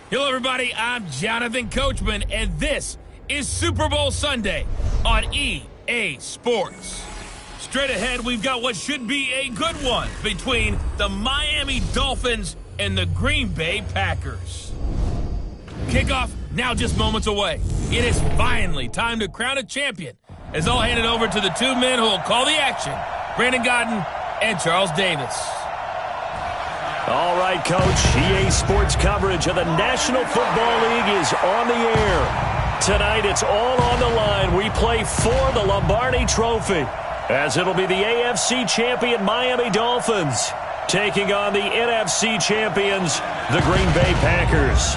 Hello, everybody. I'm Jonathan Coachman, and this is Super Bowl Sunday on EA Sports. Straight ahead, we've got what should be a good one between the Miami Dolphins and the Green Bay Packers. Kickoff now just moments away. It is finally time to crown a champion, as I'll hand it over to the two men who will call the action, Brandon Godden and Charles Davis. All right, Coach. EA Sports coverage of the National Football League is on the air. Tonight, it's all on the line. We play for the Lombardi Trophy, as it'll be the AFC champion Miami Dolphins taking on the NFC champions, the Green Bay Packers.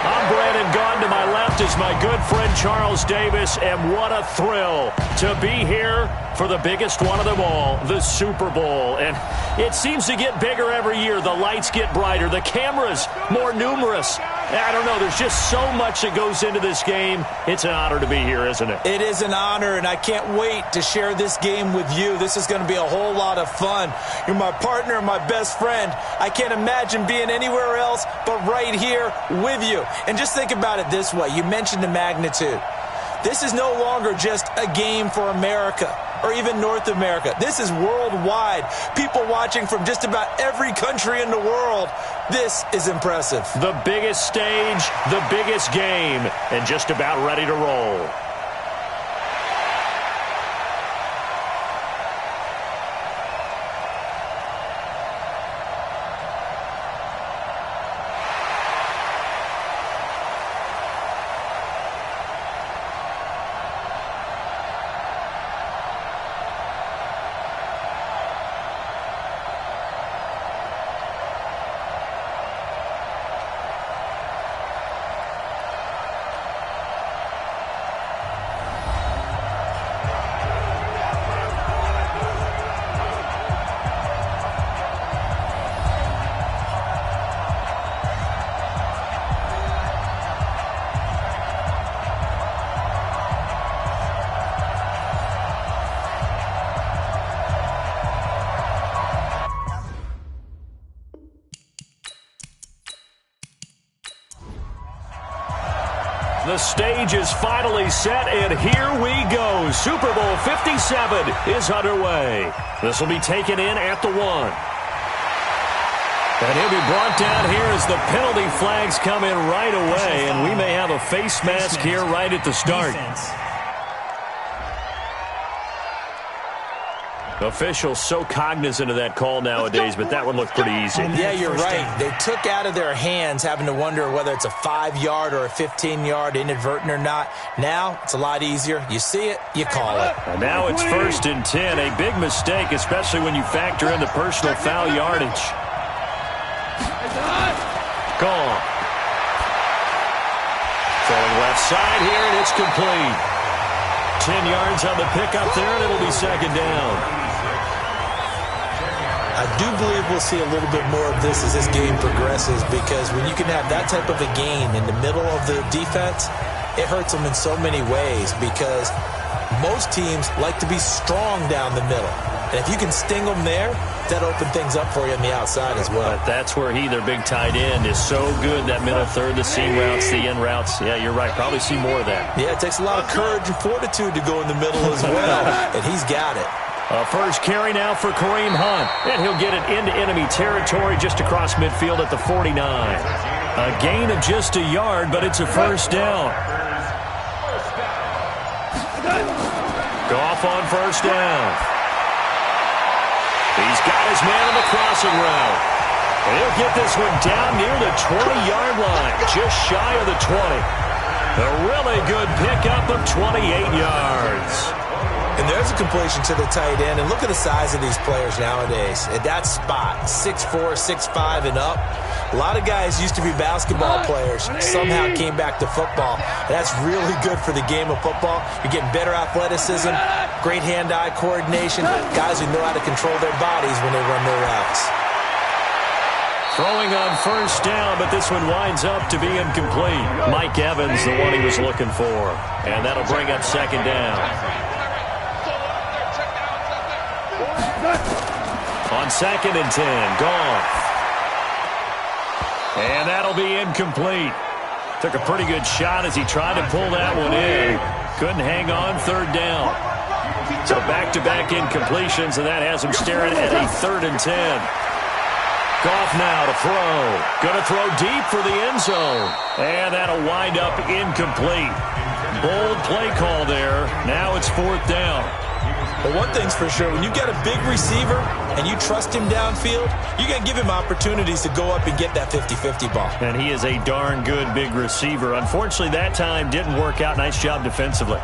I'm Brandon Gaudin. To my left is my good friend Charles Davis, and what a thrill to be here for the biggest one of them all, the Super Bowl. And it seems to get bigger every year. The lights get brighter, the cameras more numerous. I don't know, there's just so much that goes into this game. It's an honor to be here, isn't it? It is an honor, and I can't wait to share this game with you. This is going to be a whole lot of fun. You're my partner, my best friend. I can't imagine being anywhere else but right here with you. And just think about it this way. You mentioned the magnitude. This is no longer just a game for America or even North America. This is worldwide. People watching from just about every country in the world. This is impressive. The biggest stage, the biggest game, and just about ready to roll. The stage is finally set, and here we go. Super Bowl 57 is underway. This will be taken in at the 1. And he'll be brought down here as the penalty flags come in right away, and we may have a face mask here right at the start. Officials so cognizant of that call nowadays, but that one looked pretty easy. Yeah, you're right. They took out of their hands having to wonder whether it's a 5-yard or a 15-yard, inadvertent or not. Now, it's a lot easier. You see it, you call it. And now it's 1st and 10. A big mistake, especially when you factor in the personal foul yardage. Gone. Throwing left side here, and it's complete. 10 yards on the pickup there, and it'll be 2nd down. I do believe we'll see a little bit more of this as this game progresses, because when you can have that type of a gain in the middle of the defense, it hurts them in so many ways, because most teams like to be strong down the middle. And if you can sting them there, that opens things up for you on the outside as well. But that's where their big tight end, is so good, that middle third, the seam routes, the in routes. Yeah, you're right. Probably see more of that. Yeah, it takes a lot of courage and fortitude to go in the middle as well, and he's got it. First carry now for Kareem Hunt, and he'll get it into enemy territory just across midfield at the 49. A gain of just a yard, but it's a 1st down. Goff on 1st down. He's got his man on the crossing route. And he'll get this one down near the 20-yard line, just shy of the 20. A really good pickup of 28 yards. And there's a completion to the tight end. And look at the size of these players nowadays. At that spot, 6'4", 6'5", and up. A lot of guys used to be basketball players, somehow came back to football. That's really good for the game of football. You're getting better athleticism, great hand-eye coordination, guys who know how to control their bodies when they run their routes. Throwing on 1st down, but this one winds up to be incomplete. Mike Evans, the one he was looking for. And that'll bring up 2nd down. On 2nd and 10, Goff. And that'll be incomplete. Took a pretty good shot as he tried to pull that one in. Couldn't hang on, third down. So back-to-back incompletions, and that has him staring at a 3rd and 10. Goff now to throw. Going to throw deep for the end zone. And that'll wind up incomplete. Bold play call there. Now it's 4th down. Well, one thing's for sure, when you get a big receiver and you trust him downfield, you're going to give him opportunities to go up and get that 50-50 ball. And he is a darn good big receiver. Unfortunately, that time didn't work out. Nice job defensively.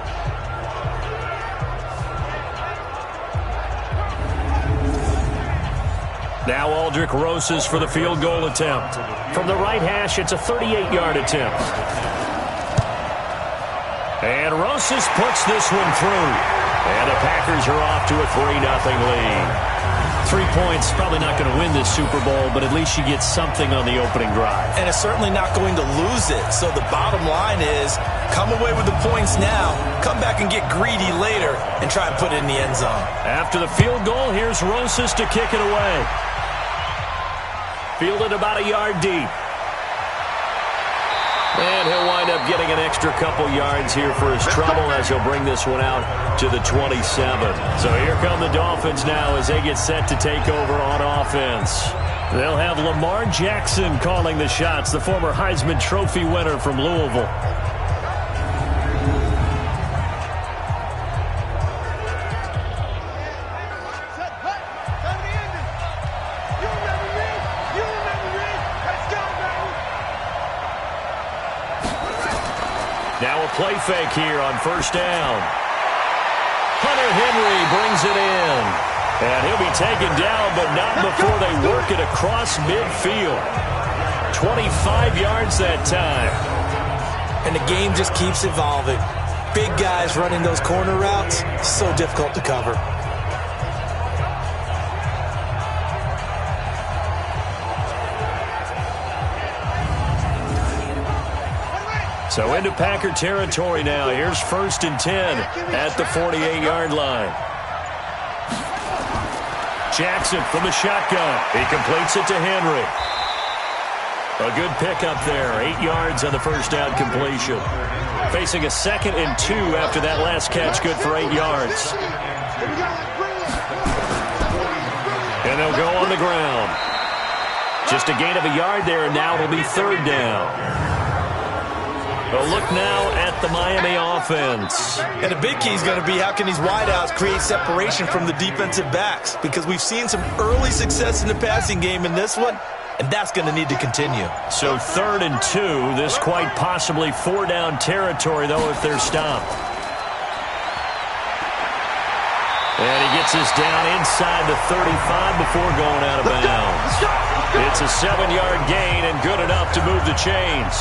Now Aldrick Rosas for the field goal attempt. From the right hash, it's a 38-yard attempt. And Rosas puts this one through. And the Packers are off to a 3-0 lead. 3 points, probably not going to win this Super Bowl, but at least you get something on the opening drive. And it's certainly not going to lose it. So the bottom line is, come away with the points now, come back and get greedy later, and try and put it in the end zone. After the field goal, here's Rosas to kick it away. Fielded about a yard deep. And he'll wind up getting an extra couple yards here for his trouble as he'll bring this one out to the 27. So here come the Dolphins now as they get set to take over on offense. They'll have Lamar Jackson calling the shots, the former Heisman Trophy winner from Louisville. Now a play fake here on 1st down. Hunter Henry brings it in. And he'll be taken down, but not before they work it across midfield. 25 yards that time. And the game just keeps evolving. Big guys running those corner routes, so difficult to cover. So into Packer territory now. Here's 1st and 10 at the 48-yard line. Jackson from the shotgun. He completes it to Henry. A good pickup there. 8 yards on the 1st down completion. Facing a 2nd and 2 after that last catch. Good for 8 yards. And they'll go on the ground. Just a gain of a yard there, and now it'll be 3rd down. A look now at the Miami offense. And the big key is going to be how can these wideouts create separation from the defensive backs? Because we've seen some early success in the passing game in this one, and that's going to need to continue. So 3rd and 2. This quite possibly 4-down territory, though, if they're stopped. And he gets this down inside the 35 before going out of bounds. It's a 7-yard gain and good enough to move the chains.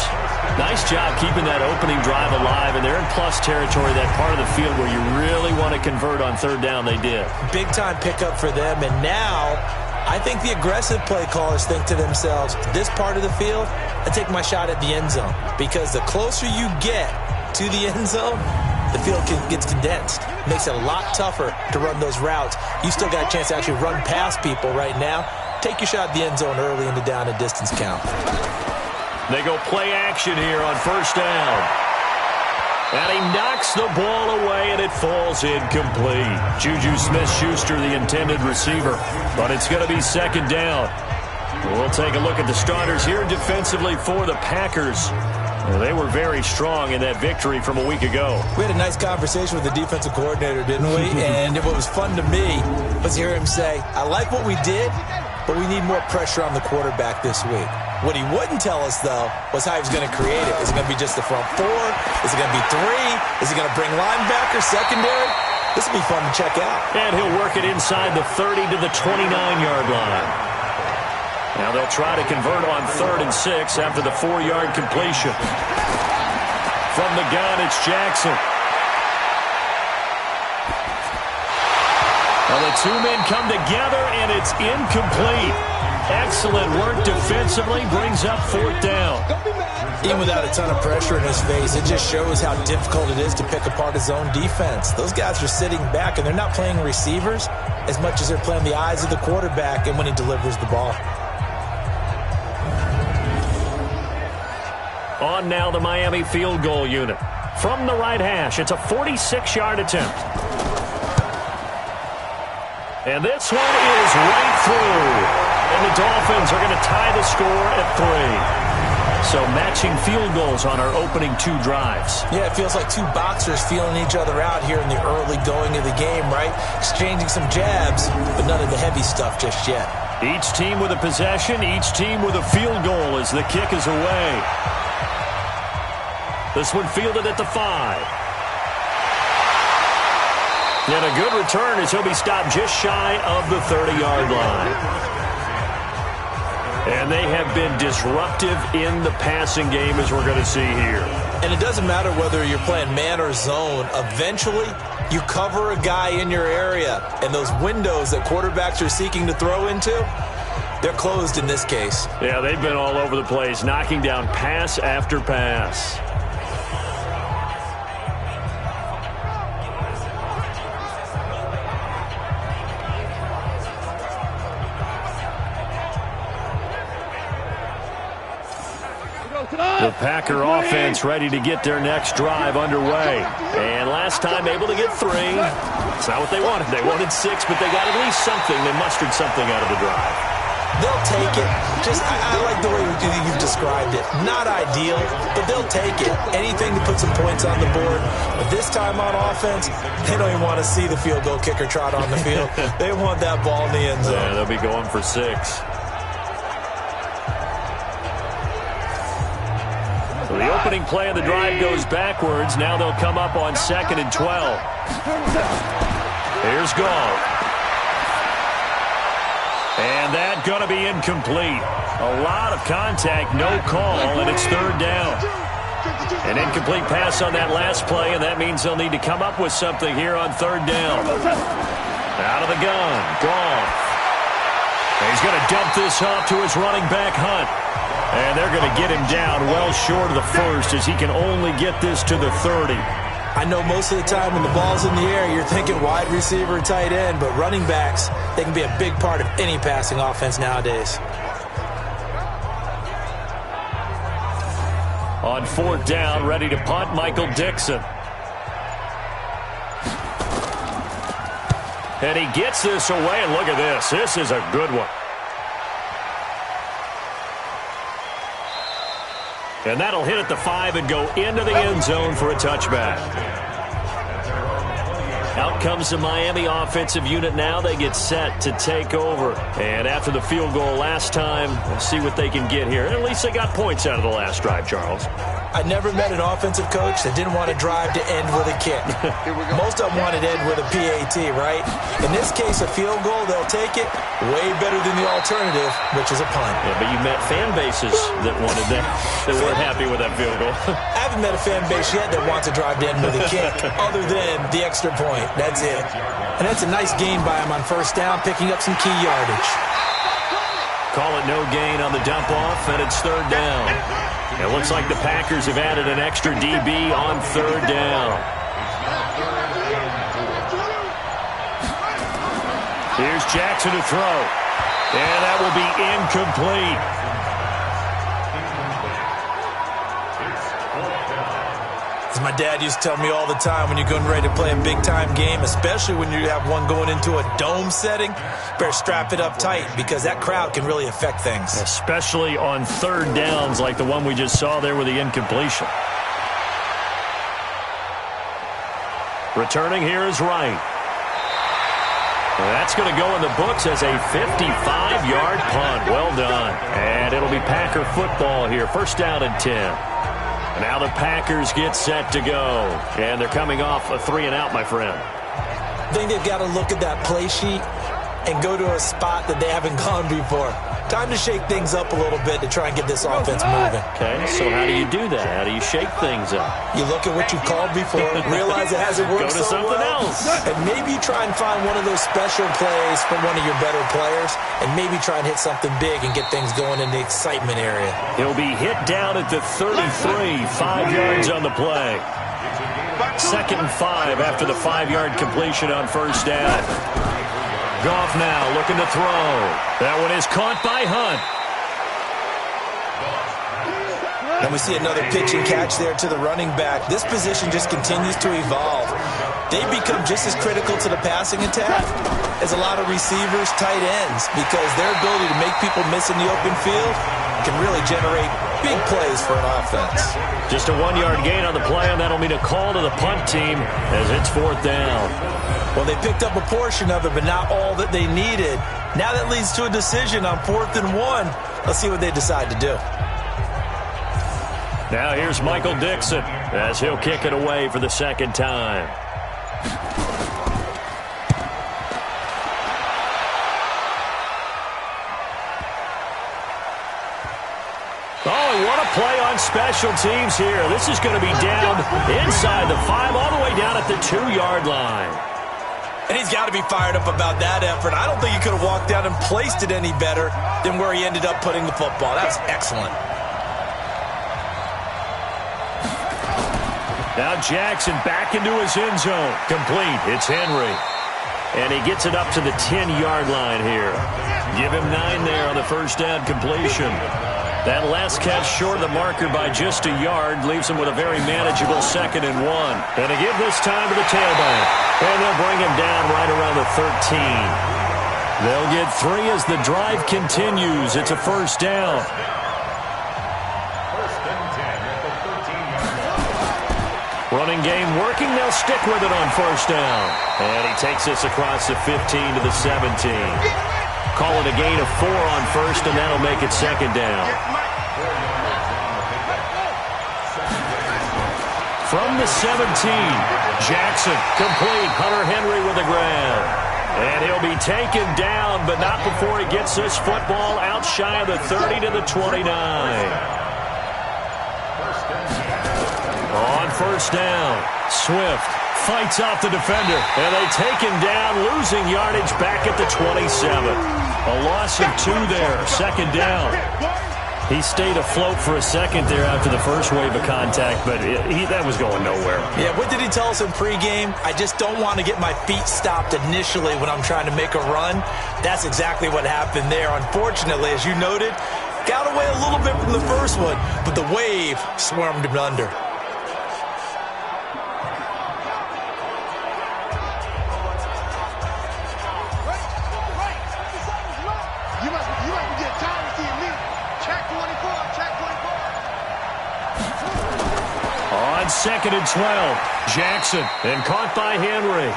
Nice job keeping that opening drive alive, and they're in plus territory, that part of the field where you really want to convert on 3rd down. They did. Big-time pickup for them, and now I think the aggressive play callers think to themselves, this part of the field, I take my shot at the end zone, because the closer you get to the end zone, the field gets condensed. Makes it a lot tougher to run those routes. You still got a chance to actually run past people right now. Take your shot at the end zone early in the down and distance count. They go play action here on 1st down. And he knocks the ball away, and it falls incomplete. Juju Smith-Schuster, the intended receiver. But it's going to be 2nd down. We'll take a look at the starters here defensively for the Packers. Well, they were very strong in that victory from a week ago. We had a nice conversation with the defensive coordinator, didn't we? And what was fun to me was hear him say, I like what we did, but we need more pressure on the quarterback this week. What he wouldn't tell us, though, was how he was going to create it. Is it going to be just the front 4? Is it going to be 3? Is he going to bring linebackers, secondary? This will be fun to check out. And he'll work it inside the 30 to the 29-yard line. Now they'll try to convert on 3rd and 6 after the 4-yard completion. From the gun, it's Jackson. Well, the 2 men come together, and it's incomplete. Excellent work defensively, brings up 4th down. Even without a ton of pressure in his face, it just shows how difficult it is to pick apart his own defense. Those guys are sitting back, and they're not playing receivers as much as they're playing the eyes of the quarterback and when he delivers the ball. On now the Miami field goal unit. From the right hash, it's a 46-yard attempt. And this one is right through. And the Dolphins are going to tie the score at 3. So matching field goals on our opening 2 drives. Yeah, it feels like 2 boxers feeling each other out here in the early going of the game, right? Exchanging some jabs, but none of the heavy stuff just yet. Each team with a possession, each team with a field goal as the kick is away. This one fielded at the 5. And a good return as he'll be stopped just shy of the 30-yard line. And they have been disruptive in the passing game, as we're going to see here. And it doesn't matter whether you're playing man or zone. Eventually, you cover a guy in your area. And those windows that quarterbacks are seeking to throw into, they're closed in this case. Yeah, they've been all over the place, knocking down pass after pass. The Packer offense ready to get their next drive underway. And last time able to get 3. It's not what they wanted. They wanted 6, but they got at least something. They mustered something out of the drive. They'll take it. I like the way you've described it. Not ideal, but they'll take it. Anything to put some points on the board. But this time on offense, they don't even want to see the field goal kicker trot on the field. They want that ball in the end zone. Yeah, they'll be going for 6. So the opening play of the drive goes backwards. Now they'll come up on 2nd and 12. Here's Goff. And that going to be incomplete. A lot of contact, no call, and it's 3rd down. An incomplete pass on that last play, and that means they'll need to come up with something here on 3rd down. Out of the gun, Goff. He's going to dump this off to his running back, Hunt. And they're going to get him down well short of the 1st as he can only get this to the 30. I know most of the time when the ball's in the air, you're thinking wide receiver, tight end, but running backs, they can be a big part of any passing offense nowadays. On 4th down, ready to punt, Michael Dixon. And he gets this away, and look at this. This is a good one. And that'll hit at the 5 and go into the end zone for a touchback. Out comes the Miami offensive unit now. They get set to take over. And after the field goal last time, we'll see what they can get here. And at least they got points out of the last drive, Charles. I never met an offensive coach that didn't want to drive to end with a kick. Most of them wanted to end with a PAT, right? In this case, a field goal, they'll take it. Way better than the alternative, which is a punt. Yeah, but you met fan bases that wanted that, that weren't happy with that field goal. I haven't met a fan base yet that wants to drive to end with a kick, other than the extra point. That's it. And that's a nice gain by him on 1st down, picking up some key yardage. Call it no gain on the dump-off, and it's 3rd down. It looks like the Packers have added an extra DB on 3rd down. Here's Jackson to throw. And that will be incomplete. As my dad used to tell me all the time, when you're getting ready to play a big-time game, especially when you have one going into a dome setting, better strap it up tight because that crowd can really affect things. Especially on 3rd downs like the one we just saw there with the incompletion. Returning here is Wright. That's going to go in the books as a 55-yard punt. Well done. And it'll be Packer football here. 1st down and 10. Now the Packers get set to go. And they're coming off a 3-and-out, my friend. I think they've got to look at that play sheet and go to a spot that they haven't gone before. Time to shake things up a little bit to try and get this offense moving. Okay, so how do you do that? How do you shake things up? You look at what you've called before, realize it hasn't worked Go to so something well, else. and maybe try and find one of those special plays from one of your better players, and maybe try and hit something big and get things going in the excitement area. He'll be hit down at the 33, 5 yards on the play. 2nd and 5 after the 5-yard completion on 1st down. Goff now looking to throw. That one is caught by Hunt. And we see another pitch and catch there to the running back. This position just continues to evolve. They become just as critical to the passing attack as a lot of receivers, tight ends, because their ability to make people miss in the open field can really generate big plays for an offense. Just a 1-yard gain on the play, and that'll mean a call to the punt team as it's 4th down. Well, they picked up a portion of it, but not all that they needed. Now that leads to a decision on 4th and 1. Let's see what they decide to do. Now here's Michael Dixon as he'll kick it away for the 2nd time. Oh, what a play on special teams here. This is going to be down inside the 5, all the way down at the 2-yard line. And he's got to be fired up about that effort. I don't think he could have walked down and placed it any better than where he ended up putting the football. That's excellent. Now Jackson back into his end zone. Complete. It's Henry. And he gets it up to the 10-yard line here. Give him 9 there on the first down completion. That last catch short of the marker by just a yard leaves him with a very manageable 2nd and 1. And to give this time to the tailback. And they'll bring him down right around the 13. They'll get 3 as the drive continues. It's a first down. Running game working. They'll stick with it on first down. And he takes this across the 15 to the 17. Call it a gain of 4 on first, and that'll make it 2nd down. From the 17, Jackson complete. Hunter Henry with a grab. And he'll be taken down, but not before he gets this football out shy of the 30 to the 29. On first down, Swift fights off the defender, and they take him down, losing yardage back at the 27. A loss of 2 there, 2nd down. He stayed afloat for a second there after the first wave of contact, but that was going nowhere. Yeah, what did he tell us in pregame? I just don't want to get my feet stopped initially when I'm trying to make a run. That's exactly what happened there. Unfortunately, as you noted, got away a little bit from the first one, but the wave swarmed him under. On 2nd and 12, Jackson, and caught by Henry.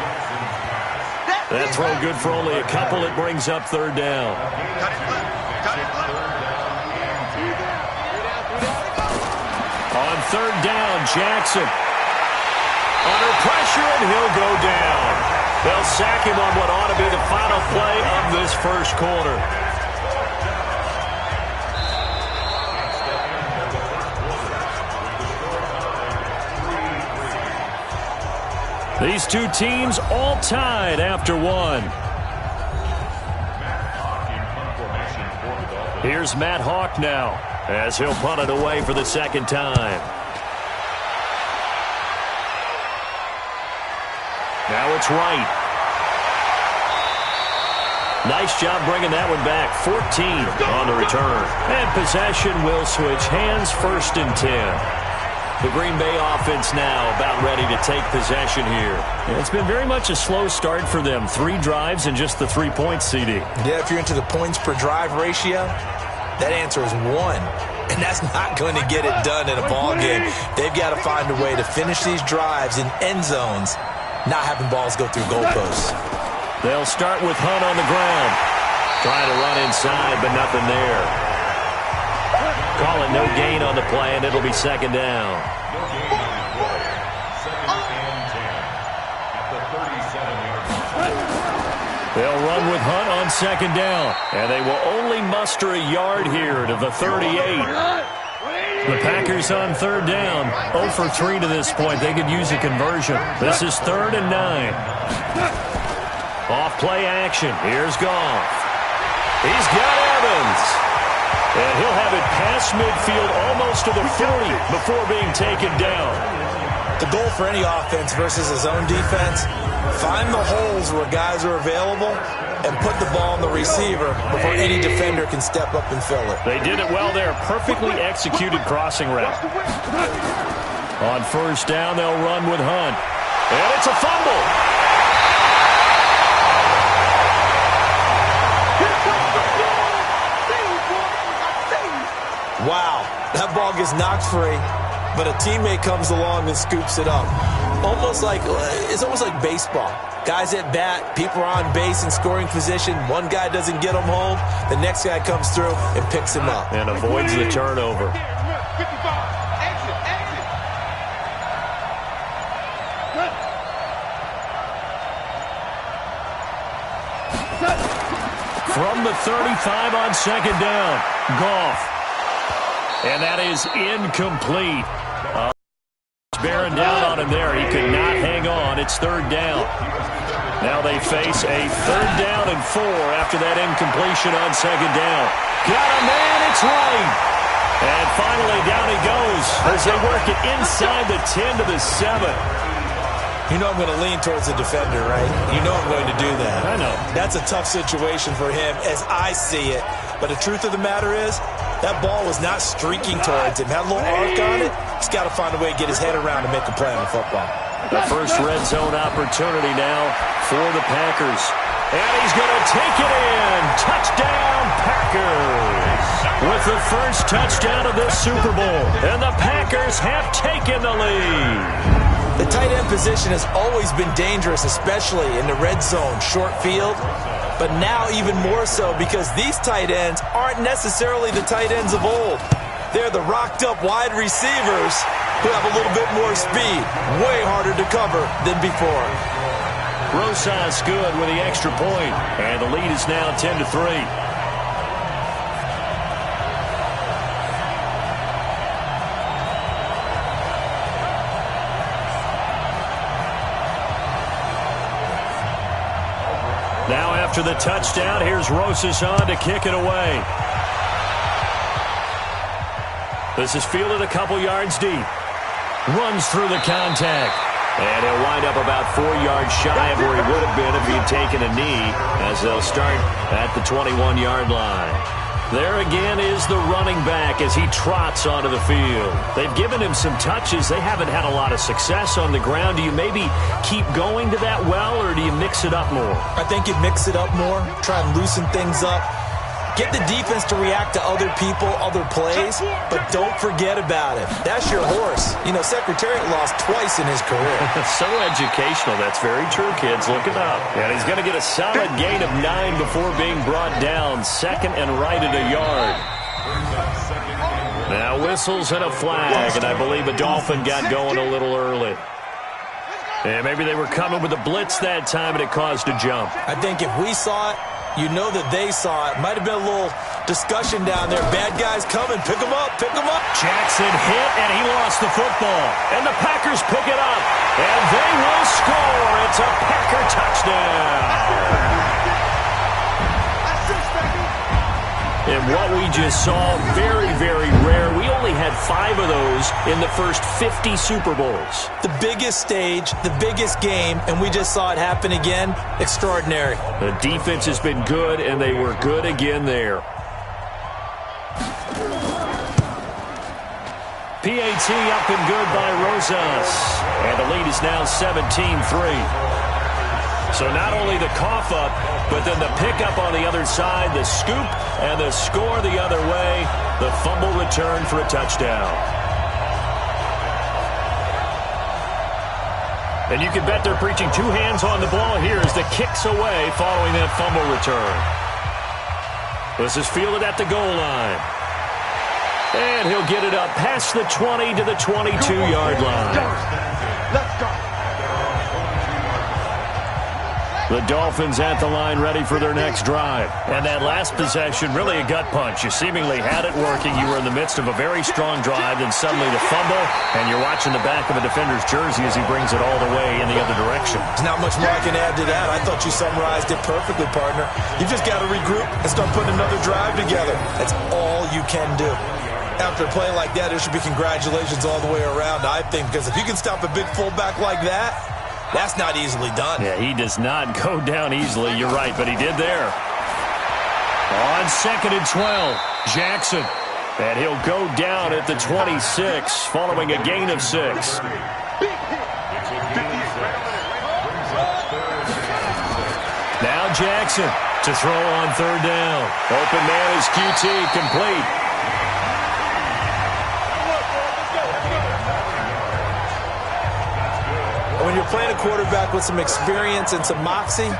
That throw good for only a couple. It brings up 3rd down. On 3rd down, Jackson. Under pressure, and he'll go down. They'll sack him on what ought to be the final play of this first quarter. These two teams all tied after 1. Here's Matt Hawk now as he'll punt it away for the 2nd time. Now it's Wright. Nice job bringing that one back. 14 on the return. And possession will switch hands, 1st and 10. The Green Bay offense now about ready to take possession here. Yeah, it's been very much a slow start for them. 3 drives and just the 3 points, CD. Yeah, if you're into the points per drive ratio, that answer is 1. And that's not going to get it done in a ball game. They've got to find a way to finish these drives in end zones, not having balls go through goalposts. They'll start with Hunt on the ground. Trying to run inside, but nothing there. Calling no gain on the play, and it'll be 2nd down. They'll run with Hunt on 2nd down, and they will only muster a yard here to the 38. The Packers on 3rd down, 0 for 3 to this point. They could use a conversion. This is 3rd and 9. Off play action. Here's Goff. He's got Evans. And he'll have it past midfield almost to the 40 before being taken down. The goal for any offense versus his own defense, find the holes where guys are available and put the ball on the receiver before any defender can step up and fill it. They did it well there. Perfectly executed crossing route. On first down, they'll run with Hunt. And it's a fumble. Wow, that ball gets knocked free, but a teammate comes along and scoops it up. It's almost like baseball. Guys at bat, people are on base in scoring position. One guy doesn't get him home. The next guy comes through and picks him up. And avoids the turnover. From the 35 on second down, Goff. And that is incomplete. Bearing down on him there. He could not hang on. It's third down. Now they face a third down and 4 after that incompletion on second down. Got a man, it's right. And finally down he goes as they work it inside the 10 to the 7. You know I'm going to lean towards the defender, right? You know I'm going to do that. I know. That's a tough situation for him as I see it. But the truth of the matter is, that ball was not streaking towards him. Had a little arc on it. He's got to find a way to get his head around and make a play on the football. The first red zone opportunity now for the Packers. And he's going to take it in. Touchdown, Packers. With the first touchdown of this Super Bowl. And the Packers have taken the lead. The tight end position has always been dangerous, especially in the red zone, short field. But now even more so because these tight ends aren't necessarily the tight ends of old. They're the rocked-up wide receivers who have a little bit more speed. Way harder to cover than before. Rosas good with the extra point. And the lead is now 10-3. Now after the touchdown, here's Rosas on to kick it away. This is fielded a couple yards deep. Runs through the contact. And he'll wind up about 4 yards shy of where he would have been if he'd taken a knee, as they'll start at the 21-yard line. There again is the running back as he trots onto the field. They've given him some touches. They haven't had a lot of success on the ground. Do you maybe keep going to that well, or do you mix it up more? I think you mix it up more, try and loosen things up. Get the defense to react to other people, other plays, but don't forget about it. That's your horse. You know, Secretariat lost twice in his career. So educational. That's very true, kids. Look it up. And he's going to get a solid gain of 9 before being brought down. Second and right at a yard. Now whistles and a flag, and I believe a Dolphin got going a little early. And maybe they were coming with a blitz that time, and it caused a jump. I think if we saw it, you know that they saw it. Might have been a little discussion down there. Bad guys coming. Pick them up. Pick them up. Jackson hit, and he lost the football. And the Packers pick it up. And they will score. It's a Packer touchdown. And what we just saw, very, very rare. We only had 5 of those in the first 50 Super Bowls. The biggest stage, the biggest game, and we just saw it happen again. Extraordinary. The defense has been good, and they were good again there. PAT up and good by Rosas. And the lead is now 17-3. So not only the cough up, but then the pickup on the other side, the scoop, and the score the other way. The fumble return for a touchdown. And you can bet they're preaching 2 hands on the ball here as the kick's away following that fumble return. This is fielded at the goal line. And he'll get it up past the 20 to the 22-yard line. Let's go. The Dolphins at the line ready for their next drive. And that last possession, really a gut punch. You seemingly had it working. You were in the midst of a very strong drive, then suddenly the fumble, and you're watching the back of a defender's jersey as he brings it all the way in the other direction. There's not much more I can add to that. I thought you summarized it perfectly, partner. You just got to regroup and start putting another drive together. That's all you can do. After a play like that, there should be congratulations all the way around, I think, because if you can stop a big fullback like that, That's not easily done. Yeah, he does not go down easily. You're right, but he did there. On 2nd and 12, Jackson. And he'll go down at the 26 following a gain of 6. Now Jackson to throw on 3rd down. Open man is QT, complete. When you're playing a quarterback with some experience and some moxie,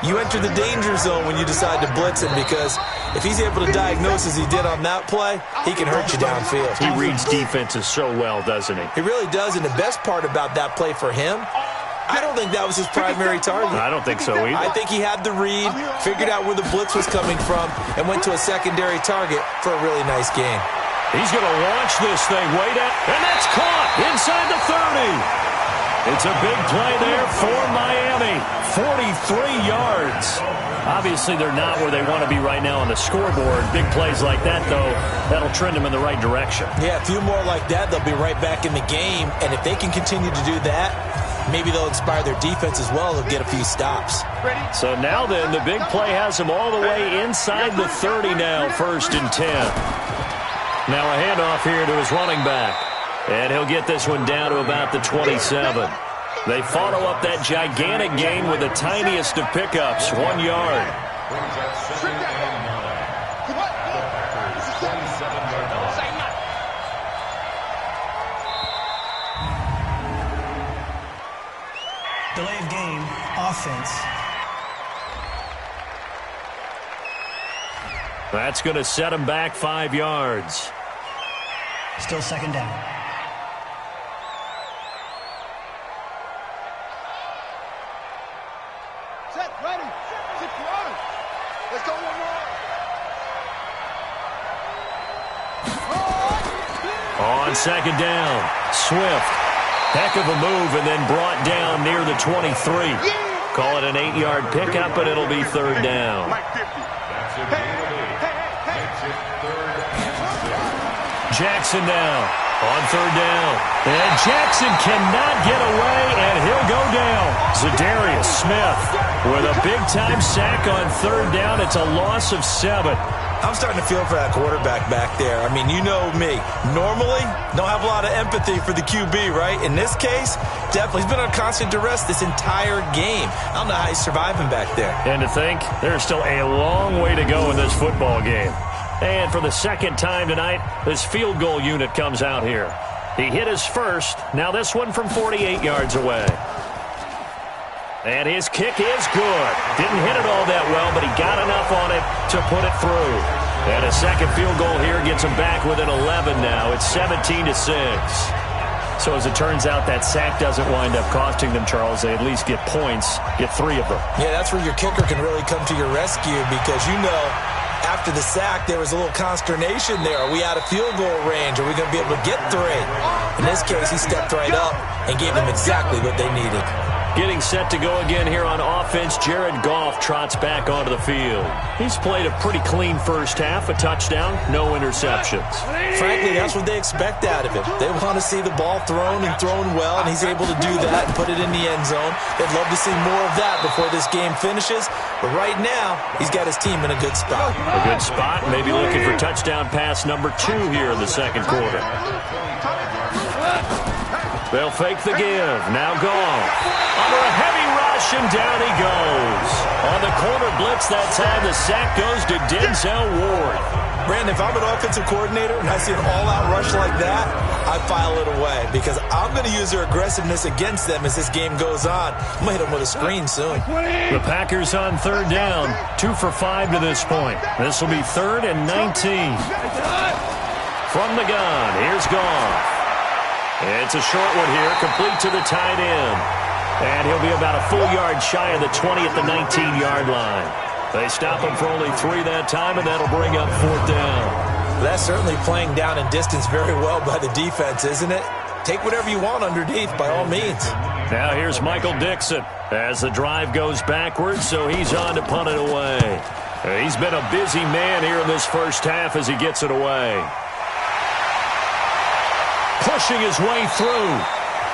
you enter the danger zone when you decide to blitz him, because if he's able to diagnose as he did on that play, he can hurt you downfield. He reads defenses so well, doesn't he? He really does, and the best part about that play for him, I don't think that was his primary target. I don't think so either. I think he had the read, figured out where the blitz was coming from, and went to a secondary target for a really nice game. He's going to launch this thing way down, and that's caught inside the 30. It's a big play there for Miami. 43 yards. Obviously, they're not where they want to be right now on the scoreboard. Big plays like that, though, that'll trend them in the right direction. Yeah, a few more like that, they'll be right back in the game. And if they can continue to do that, maybe they'll inspire their defense as well. They'll get a few stops. So now then, the big play has them all the way inside the 30 now, 1st and 10. Now a handoff here to his running back. And he'll get this one down to about the 27. They follow up that gigantic gain with the tiniest of pickups, 1 yard. Delay of game, offense. That's going to set him back 5 yards. Still 2nd down. Set, ready. Set, run. Let's go one more. On 2nd down, Swift. Heck of a move, and then brought down near the 23. Call it an 8-yard pickup, but it'll be 3rd down. Jackson now on 3rd down. And Jackson cannot get away, and he'll go down. Zadarius Smith with a big-time sack on 3rd down. It's a loss of 7. I'm starting to feel for that quarterback back there. I mean, you know me. Normally, don't have a lot of empathy for the QB, right? In this case, definitely. He's been on constant duress this entire game. I don't know how he's surviving back there. And to think, there's still a long way to go in this football game. And for the 2nd time tonight, this field goal unit comes out here. He hit his first. Now this one from 48 yards away. And his kick is good. Didn't hit it all that well, but he got enough on it to put it through. And a 2nd field goal here gets him back within 11 now. It's 17-6. So as it turns out, that sack doesn't wind up costing them, Charles. They at least get points, get 3 of them. Yeah, that's where your kicker can really come to your rescue, because you know after the sack there was a little consternation there. Are we out of field goal range? Are we going to be able to get 3? In this case, he stepped right up and gave them exactly what they needed. Getting set to go again here on offense, Jared Goff trots back onto the field. He's played a pretty clean first half, a touchdown, no interceptions. Frankly, that's what they expect out of him. They want to see the ball thrown and thrown well, and he's able to do that and put it in the end zone. They'd love to see more of that before this game finishes, but right now, he's got his team in a good spot. A good spot, maybe looking for touchdown pass number 2 here in the 2nd quarter. They'll fake the give. Now Goff. Under a heavy rush, and down he goes. On the corner blitz that time, the sack goes to Denzel Ward. Brandon, if I'm an offensive coordinator and I see an all-out rush like that, I file it away, because I'm going to use their aggressiveness against them as this game goes on. I'm going to hit them with a screen soon. The Packers on 3rd down. 2 for 5 to this point. This will be 3rd and 19. From the gun, here's Goff. It's a short one here, complete to the tight end. And he'll be about a full yard shy of the 20 at the 19-yard line. They stop him for only 3 that time, and that'll bring up 4th down. That's certainly playing down in distance very well by the defense, isn't it? Take whatever you want underneath, by all means. Now here's Michael Dixon as the drive goes backwards, so he's on to punt it away. He's been a busy man here in this first half as he gets it away. Pushing his way through.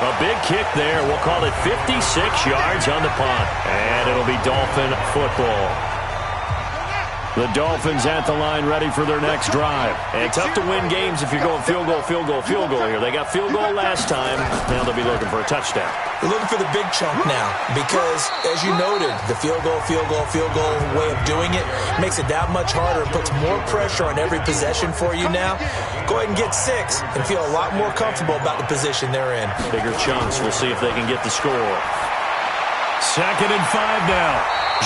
A big kick there. We'll call it 56 yards on the punt. And it'll be Dolphin football. The Dolphins at the line ready for their next drive. And tough to win games if you're going field goal, field goal, field goal here. They got field goal last time. Now they'll be looking for a touchdown. They're looking for the big chunk now because, as you noted, the field goal way of doing it makes it that much harder and puts more pressure on every possession for you now. Go ahead and get 6 and feel a lot more comfortable about the position they're in. Bigger chunks. We'll see if they can get the score. 2nd and 5 now.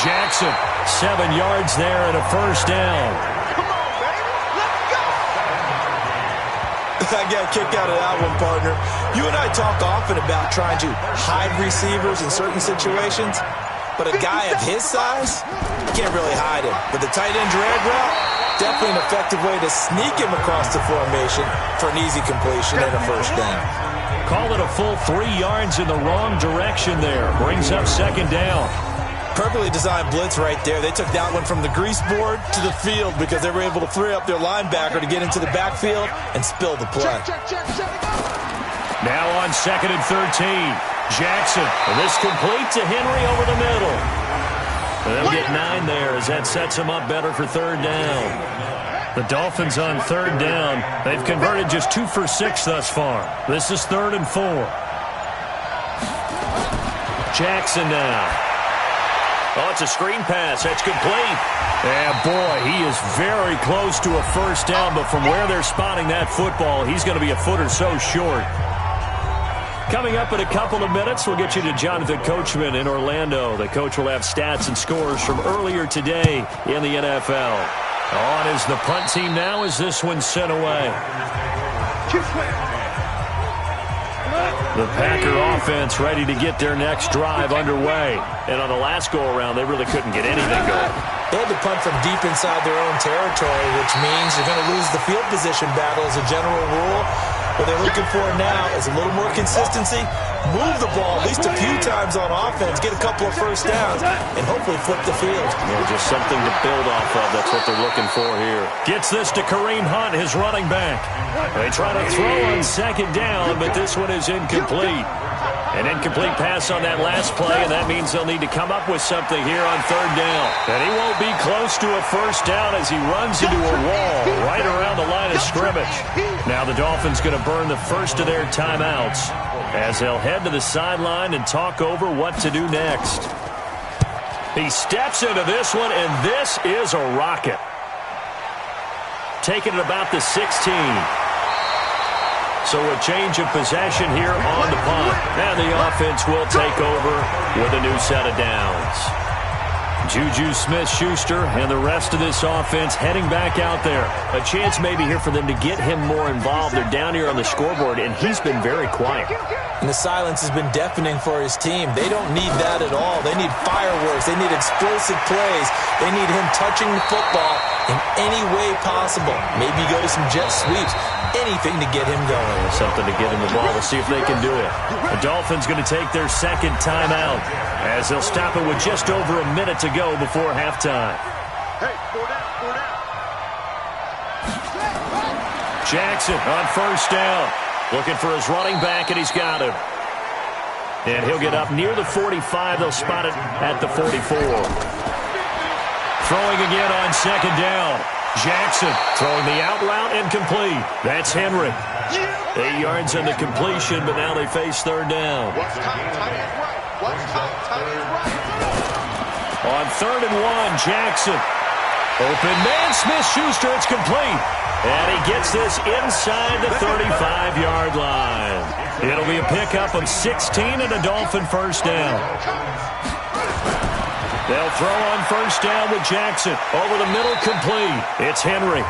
Jackson, 7 yards there and a first down. Come on, baby. Let's go. I got a kick out of that one, partner. You and I talk often about trying to hide receivers in certain situations, but a guy of his size, you can't really hide him. But the tight end drag route, definitely an effective way to sneak him across the formation for an easy completion and a first down. Call it a full 3 yards in the wrong direction there. Brings up 2nd down. Perfectly designed blitz right there. They took that one from the grease board to the field because they were able to free up their linebacker to get into the backfield and spill the play. Now on 2nd and 13. Jackson. And this complete to Henry over the middle. And they'll get 9 there as that sets them up better for 3rd down. The Dolphins on 3rd down. They've converted just 2 for 6 thus far. This is 3rd and 4. Jackson now. Oh, it's a screen pass. That's complete. And, boy, he is very close to a first down, but from where they're spotting that football, he's going to be a foot or so short. Coming up in a couple of minutes, we'll get you to Jonathan Coachman in Orlando. The coach will have stats and scores from earlier today in the NFL. On is the punt team now as this one's sent away. The Packer offense ready to get their next drive underway. And on the last go-around, they really couldn't get anything going. They had to punt from deep inside their own territory, which means you're going to lose the field position battle as a general rule. What they're looking for now is a little more consistency, move the ball at least a few times on offense, get a couple of first downs, and hopefully flip the field. Yeah, just something to build off of. That's what they're looking for here. Gets this to Kareem Hunt, his running back. They try to throw on 2nd down, but this one is incomplete. An incomplete pass on that last play, and that means they'll need to come up with something here on 3rd down. And he won't be close to a first down as he runs into a wall right around the line of scrimmage. Now the Dolphins going to burn the first of their timeouts as they'll head to the sideline and talk over what to do next. He steps into this one, and this is a rocket. Taking it about the 16. So a change of possession here on the punt. And the offense will take over with a new set of downs. Juju Smith-Schuster and the rest of this offense heading back out there. A chance maybe here for them to get him more involved. They're down here on the scoreboard, and he's been very quiet. And the silence has been deafening for his team. They don't need that at all. They need fireworks. They need explosive plays. They need him touching the football in any way possible. Maybe go to some jet sweeps. Anything to get him going. Something to get him the ball. We'll see if they can do it. The Dolphins going to take their 2nd timeout as they'll stop it with just over a minute to go before halftime. Hey, 4 down. Jackson on 1st down. Looking for his running back, and he's got him. And he'll get up near the 45. They'll spot it at the 44. Throwing again on 2nd down. Jackson throwing the out route incomplete. That's Henry. 8 yards on the completion, but now they face 3rd down. On 3rd and 1, Jackson. Open man, Smith-Schuster, it's complete. And he gets this inside the 35-yard line. It'll be a pickup of 16 and a Dolphin first down. They'll throw on 1st down with Jackson. Over the middle, complete. It's Henry.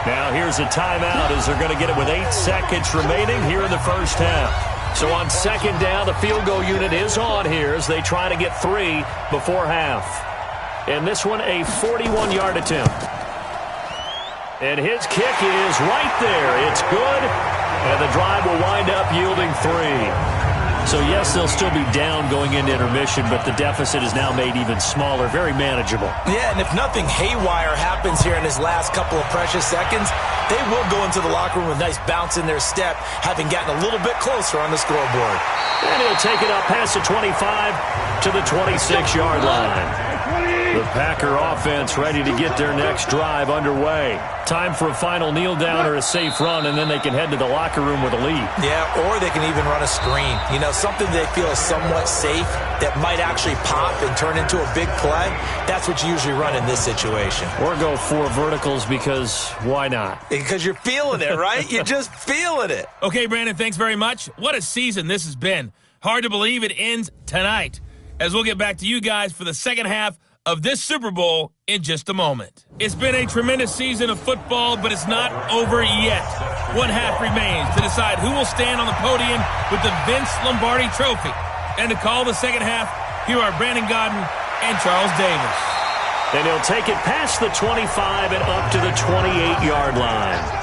Now here's a timeout as they're going to get it with 8 seconds remaining here in the first half. So on 2nd down, the field goal unit is on here as they try to get 3 before half. And this one, a 41-yard attempt. And his kick is right there. It's good. And the drive will wind up yielding 3. So, yes, they'll still be down going into intermission, but the deficit is now made even smaller, very manageable. Yeah, and if nothing haywire happens here in his last couple of precious seconds, they will go into the locker room with a nice bounce in their step, having gotten a little bit closer on the scoreboard. And he'll take it up past the 25 to the 26-yard line. The Packer offense ready to get their next drive underway. Time for a final kneel down or a safe run, and then they can head to the locker room with a lead. Yeah, or they can even run a screen. You know, something they feel is somewhat safe that might actually pop and turn into a big play. That's what you usually run in this situation. Or go 4 verticals because why not? Because you're feeling it, right? You're just feeling it. Okay, Brandon, thanks very much. What a season this has been. Hard to believe it ends tonight, as we'll get back to you guys for the second half of this Super Bowl in just a moment. It's been a tremendous season of football, but it's not over yet. One half remains to decide who will stand on the podium with the Vince Lombardi Trophy. And to call the second half, here are Brandon Godden and Charles Davis. And he'll take it past the 25 and up to the 28-yard line.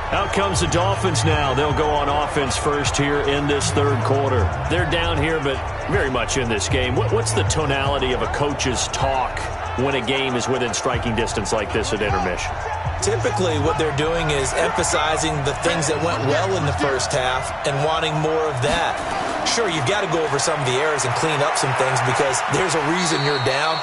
Out comes the Dolphins now. They'll go on offense first here in this third quarter. They're down here, but very much in this game. What's the tonality of a coach's talk when a game is within striking distance like this at intermission? Typically, what they're doing is emphasizing the things that went well in the first half and wanting more of that. Sure, you've got to go over some of the errors and clean up some things because there's a reason you're down.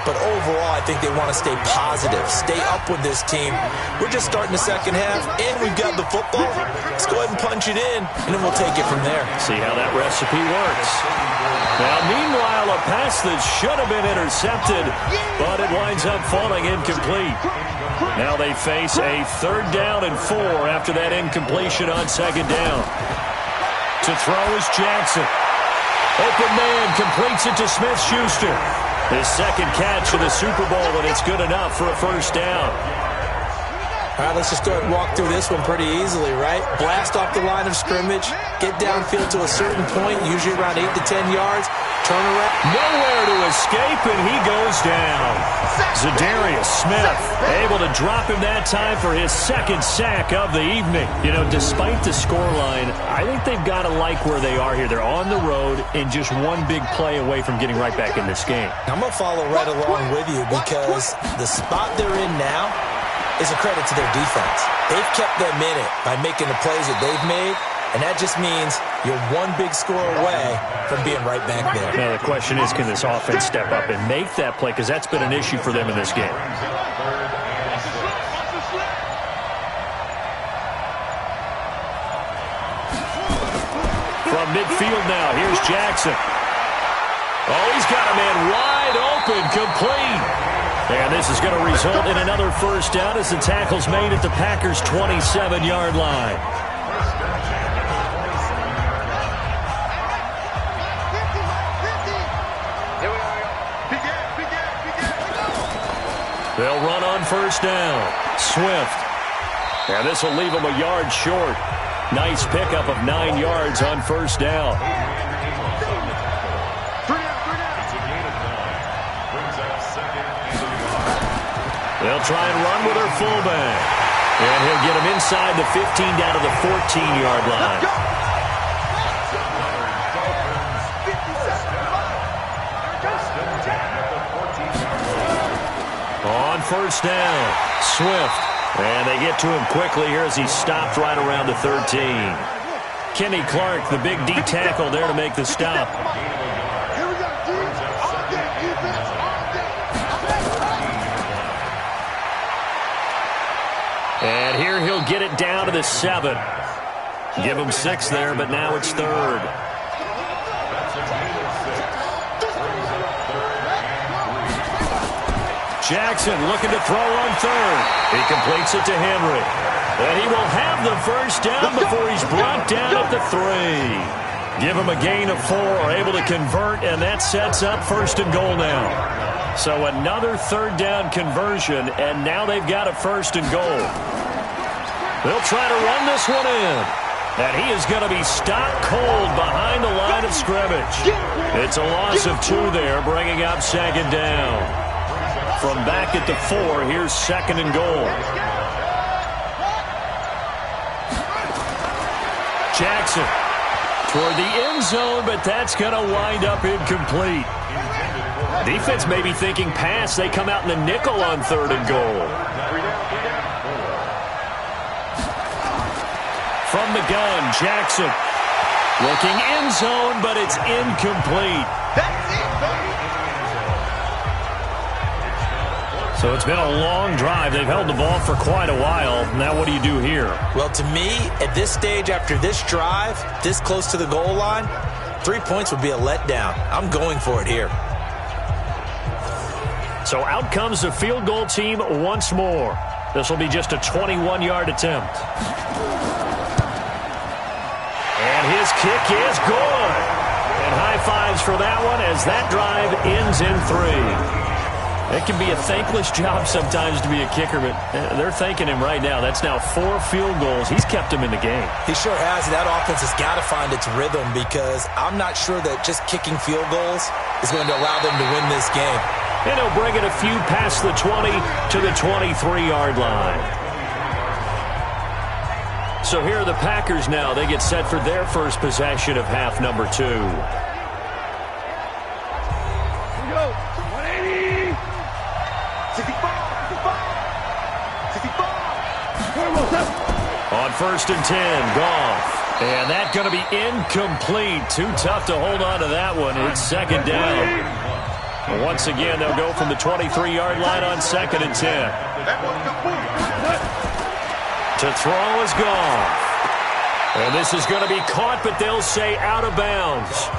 But overall, I think they want to stay positive, stay up with this team. We're just starting the second half, and we've got the football. Let's go ahead and punch it in, and then we'll take it from there. See how that recipe works. Now, meanwhile, a pass that should have been intercepted, but it winds up falling incomplete. Now they face a 3rd down and 4 after that incompletion on 2nd down. To throw is Jackson. Open man completes it to Smith-Schuster. His second catch of the Super Bowl, and it's good enough for a 1st down. All right, let's just go ahead and walk through this one pretty easily, right? Blast off the line of scrimmage, get downfield to a certain point, usually around 8 to 10 yards, turn around. Nowhere to escape, and he goes down. Zadarius Smith able to drop him that time for his 2nd sack of the evening. You know, despite the scoreline, I think they've got to like where they are here. They're on the road and just one big play away from getting right back in this game. I'm going to follow right along with you because the spot they're in now is a credit to their defense. They've kept them in it by making the plays that they've made, and that just means you're one big score away from being right back there. Now the question is, can this offense step up and make that play? Because that's been an issue for them in this game. From midfield now, here's Jackson. Oh, he's got a man wide open, complete. And this is going to result in another 1st down as the tackle's made at the Packers' 27-yard line. They'll run on 1st down. Swift. And this will leave him a yard short. Nice pickup of 9 yards on 1st down. They'll try and run with their fullback. And he'll get him inside the 15 down to the 14-yard line. On 1st down, Swift. And they get to him quickly here as he stopped right around the 13. Kenny Clark, the big D tackle there to make the stop. And here he'll get it down to the 7. Give him 6 there, but now it's 3rd. Jackson looking to throw on 3rd. He completes it to Henry. And he will have the 1st down before he's brought down at the 3. Give him a gain of 4, able to convert, and that sets up 1st and goal now. So another 3rd down conversion, and now they've got a 1st and goal. They'll try to run this one in. And he is going to be stopped cold behind the line of scrimmage. It's a loss of 2 there, bringing up 2nd down. From back at the 4, here's 2nd and goal. Jackson toward the end zone, but that's going to wind up incomplete. Defense may be thinking pass. They come out in the nickel on 3rd and goal. From the gun, Jackson looking end zone, but it's incomplete. So it's been a long drive. They've held the ball for quite a while. Now what do you do here? Well, to me, at this stage, after this drive, this close to the goal line, 3 points would be a letdown. I'm going for it here. So out comes the field goal team once more. This will be just a 21-yard attempt. And his kick is good. And high fives for that one as that drive ends in 3. It can be a thankless job sometimes to be a kicker, but they're thanking him right now. That's now 4 field goals. He's kept him in the game. He sure has. That offense has got to find its rhythm because I'm not sure that just kicking field goals is going to allow them to win this game. And he'll bring it a few past the 20 to the 23-yard line. So here are the Packers now. They get set for their first possession of half number 2. On 1st and 10, Goff. And that's going to be incomplete. Too tough to hold on to that one. It's 2nd down. Once again, they'll go from the 23-yard line on 2nd and 10. To throw is Goff. And this is going to be caught, but they'll say out of bounds.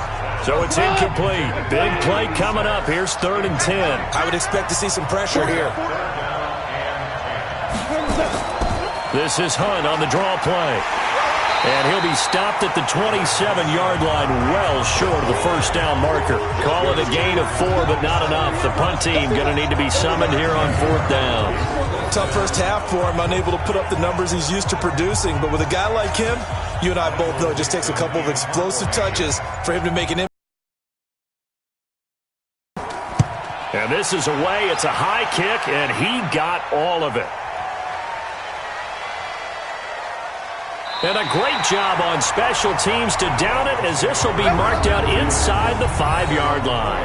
So it's incomplete. Big play coming up. Here's 3rd and 10. I would expect to see some pressure here. This is Hunt on the draw play. And he'll be stopped at the 27-yard line, well short of the first down marker. Call it a gain of 4, but not enough. The punt team going to need to be summoned here on 4th down. Tough first half for him, unable to put up the numbers he's used to producing. But with a guy like him, you and I both know it just takes a couple of explosive touches for him to make an impact. And this is away. It's a high kick, and he got all of it. And a great job on special teams to down it, as this will be marked out inside the 5-yard line.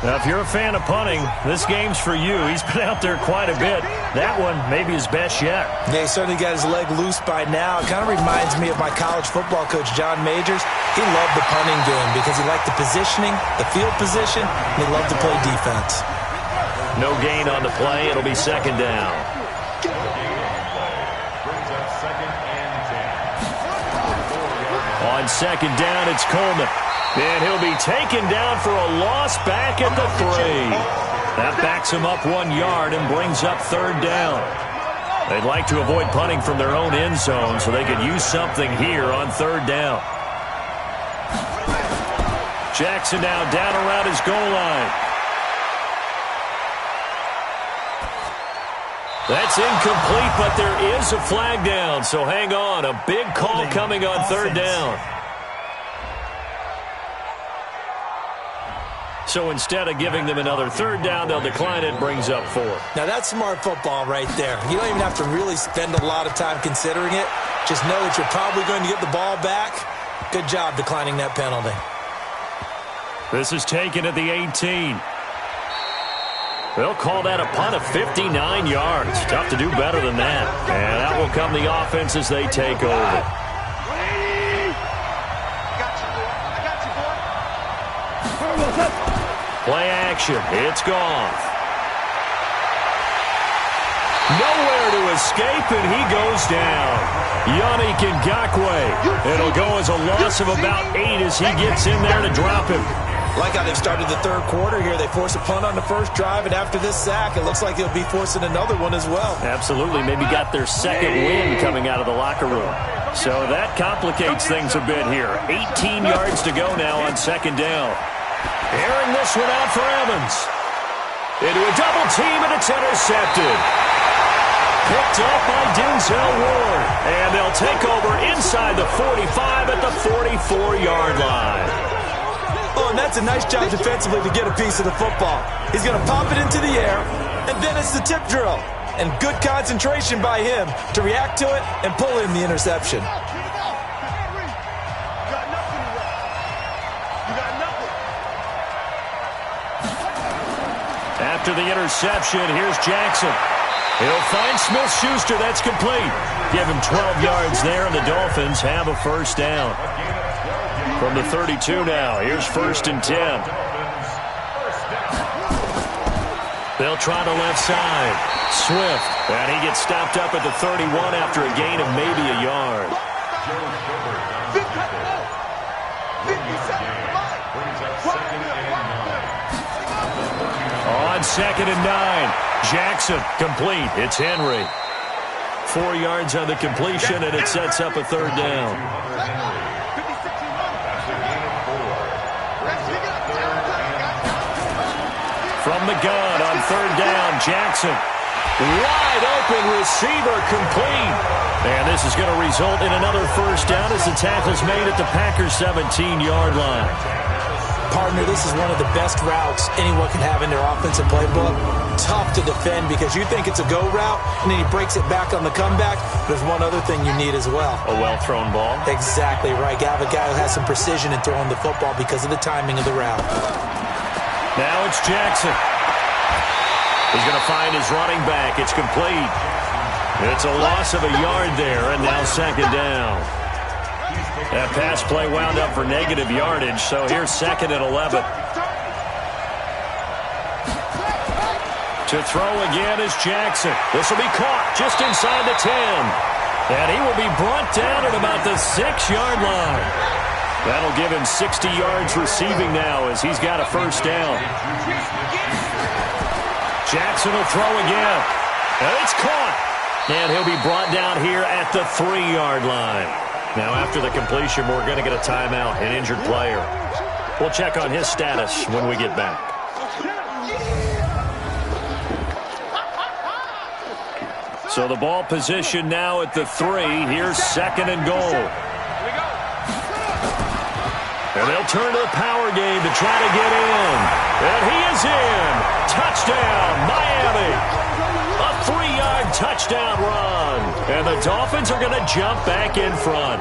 Now, if you're a fan of punting, this game's for you. He's been out there quite a bit. That one maybe his best yet. Yeah, he certainly got his leg loose by now. It kind of reminds me of my college football coach, John Majors. He loved the punting game because he liked the positioning, the field position, and he loved to play defense. No gain on the play. It'll be 2nd down. On 2nd down, it's Coleman. And he'll be taken down for a loss back at the 3. That backs him up 1 yard and brings up 3rd down. They'd like to avoid punting from their own end zone so they could use something here on 3rd down. Jackson now down around his goal line. That's incomplete, but there is a flag down, so hang on. A big call coming on 3rd down. So instead of giving them another 3rd down, they'll decline it, brings up 4. Now that's smart football right there. You don't even have to really spend a lot of time considering it. Just know that you're probably going to get the ball back. Good job declining that penalty. This is taken at the 18. They'll call that a punt of 59 yards. Tough to do better than that. And out will come the offense as they take over. Play action. It's Goff. Nowhere to escape, and he goes down. Yannick Ngakoue. It'll go as a loss of about 8 as he gets in there to drop him. Like how they've started the 3rd quarter here. They force a punt on the first drive, and after this sack, it looks like they'll be forcing another one as well. Absolutely. Maybe got their 2nd win coming out of the locker room. So that complicates things a bit here. 18 yards to go now on 2nd down. Airing this one out for Evans. Into a double team, and it's intercepted. Picked up by Denzel Ward. And they'll take over inside the 45 at the 44-yard line. Oh, and that's a nice job defensively to get a piece of the football. He's going to pop it into the air, and then it's the tip drill. And good concentration by him to react to it and pull in the interception. after the interception. Here's Jackson. He'll find Smith-Schuster. That's complete. Give him 12 yards there, and the Dolphins have a first down. From the 32 now, here's 1st and 10. They'll try the left side. Swift, and he gets stopped up at the 31 after a gain of maybe a yard. On 2nd and 9, Jackson complete. It's Henry. 4 yards on the completion, and it sets up a 3rd down. From the gun on 3rd down, Jackson. Wide open receiver complete. And this is going to result in another first down as the tackle's made at the Packers' 17-yard line. Partner, this is one of the best routes anyone can have in their offensive playbook. Tough to defend because you think it's a go route, and then he breaks it back on the comeback. There's one other thing you need as well. A well-thrown ball? Exactly right. You have a guy who has some precision in throwing the football because of the timing of the route. Now it's Jackson. He's going to find his running back. It's complete. It's a loss of a yard there, and now 2nd down. That pass play wound up for negative yardage, so here's 2nd and 11. To throw again is Jackson. This will be caught just inside the 10. And he will be brought down at about the 6-yard line. That'll give him 60 yards receiving now as he's got a first down. Jackson will throw again. And it's caught. And he'll be brought down here at the 3-yard line. Now, after the completion, we're going to get a timeout, an injured player. We'll check on his status when we get back. So the ball position now at the 3. Here's 2nd and goal. And they'll turn to the power game to try to get in. And he is in. Touchdown, Miami. A 3-yard touchdown run. And the Dolphins are going to jump back in front.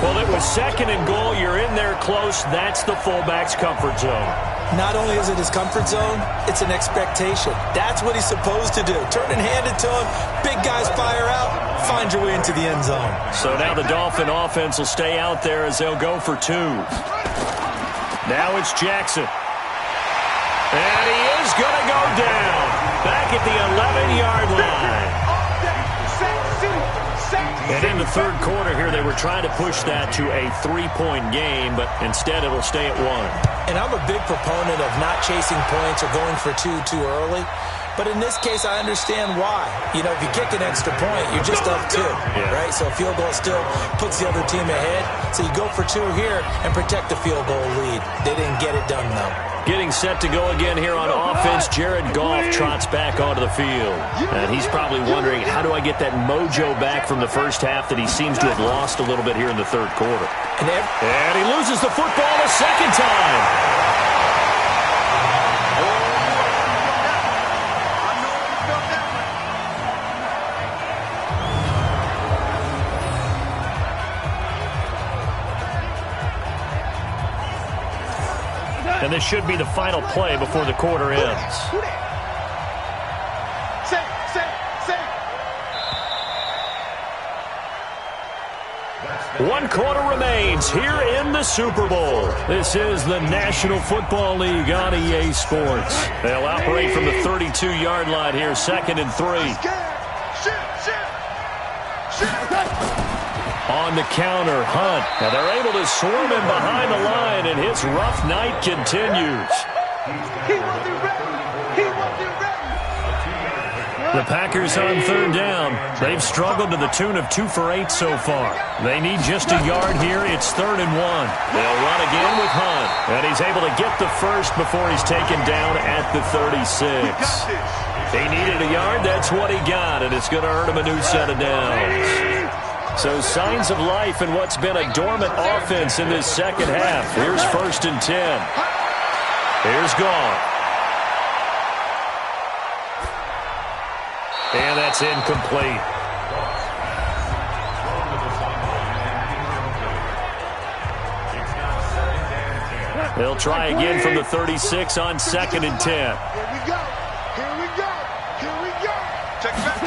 Well, it was 2nd and goal. You're in there close. That's the fullback's comfort zone. Not only is it his comfort zone, it's an expectation. That's what he's supposed to do. Turn and hand it to him. Big guys fire out. Find your way into the end zone. So now the Dolphin offense will stay out there as they'll go for 2. Now it's Jackson. And he is going to go down. Back at the 11-yard line. And in the 3rd quarter here, they were trying to push that to a 3-point game, but instead it'll stay at 1. And I'm a big proponent of not chasing points or going for 2 too early. But in this case, I understand why. You know, if you kick an extra point, you're just up 2, right? So a field goal still puts the other team ahead. So you go for 2 here and protect the field goal lead. They didn't get it done, though. Getting set to go again here on offense, Jared Goff trots back onto the field. And he's probably wondering, how do I get that mojo back from the first half that he seems to have lost a little bit here in the 3rd quarter? And he loses the football a 2nd time. And this should be the final play before the quarter ends. One quarter remains here in the Super Bowl. This is the National Football League on EA Sports. They'll operate from the 32-yard line here, 2nd and 3. On the counter, Hunt. Now they're able to swarm him behind the line, and his rough night continues. The Packers on 3rd down. They've struggled to the tune of 2 for 8 so far. They need just a yard here. It's 3rd and 1. They'll run again with Hunt, and he's able to get the first before he's taken down at the 36. He needed a yard. That's what he got, and it's going to earn him a new set of downs. So signs of life in what's been a dormant offense in this 2nd half. Here's 1st and 10. Here's Goff. And that's incomplete. They'll try again from the 36 on 2nd and 10. Here we go. Here we go. Here we go. Check back.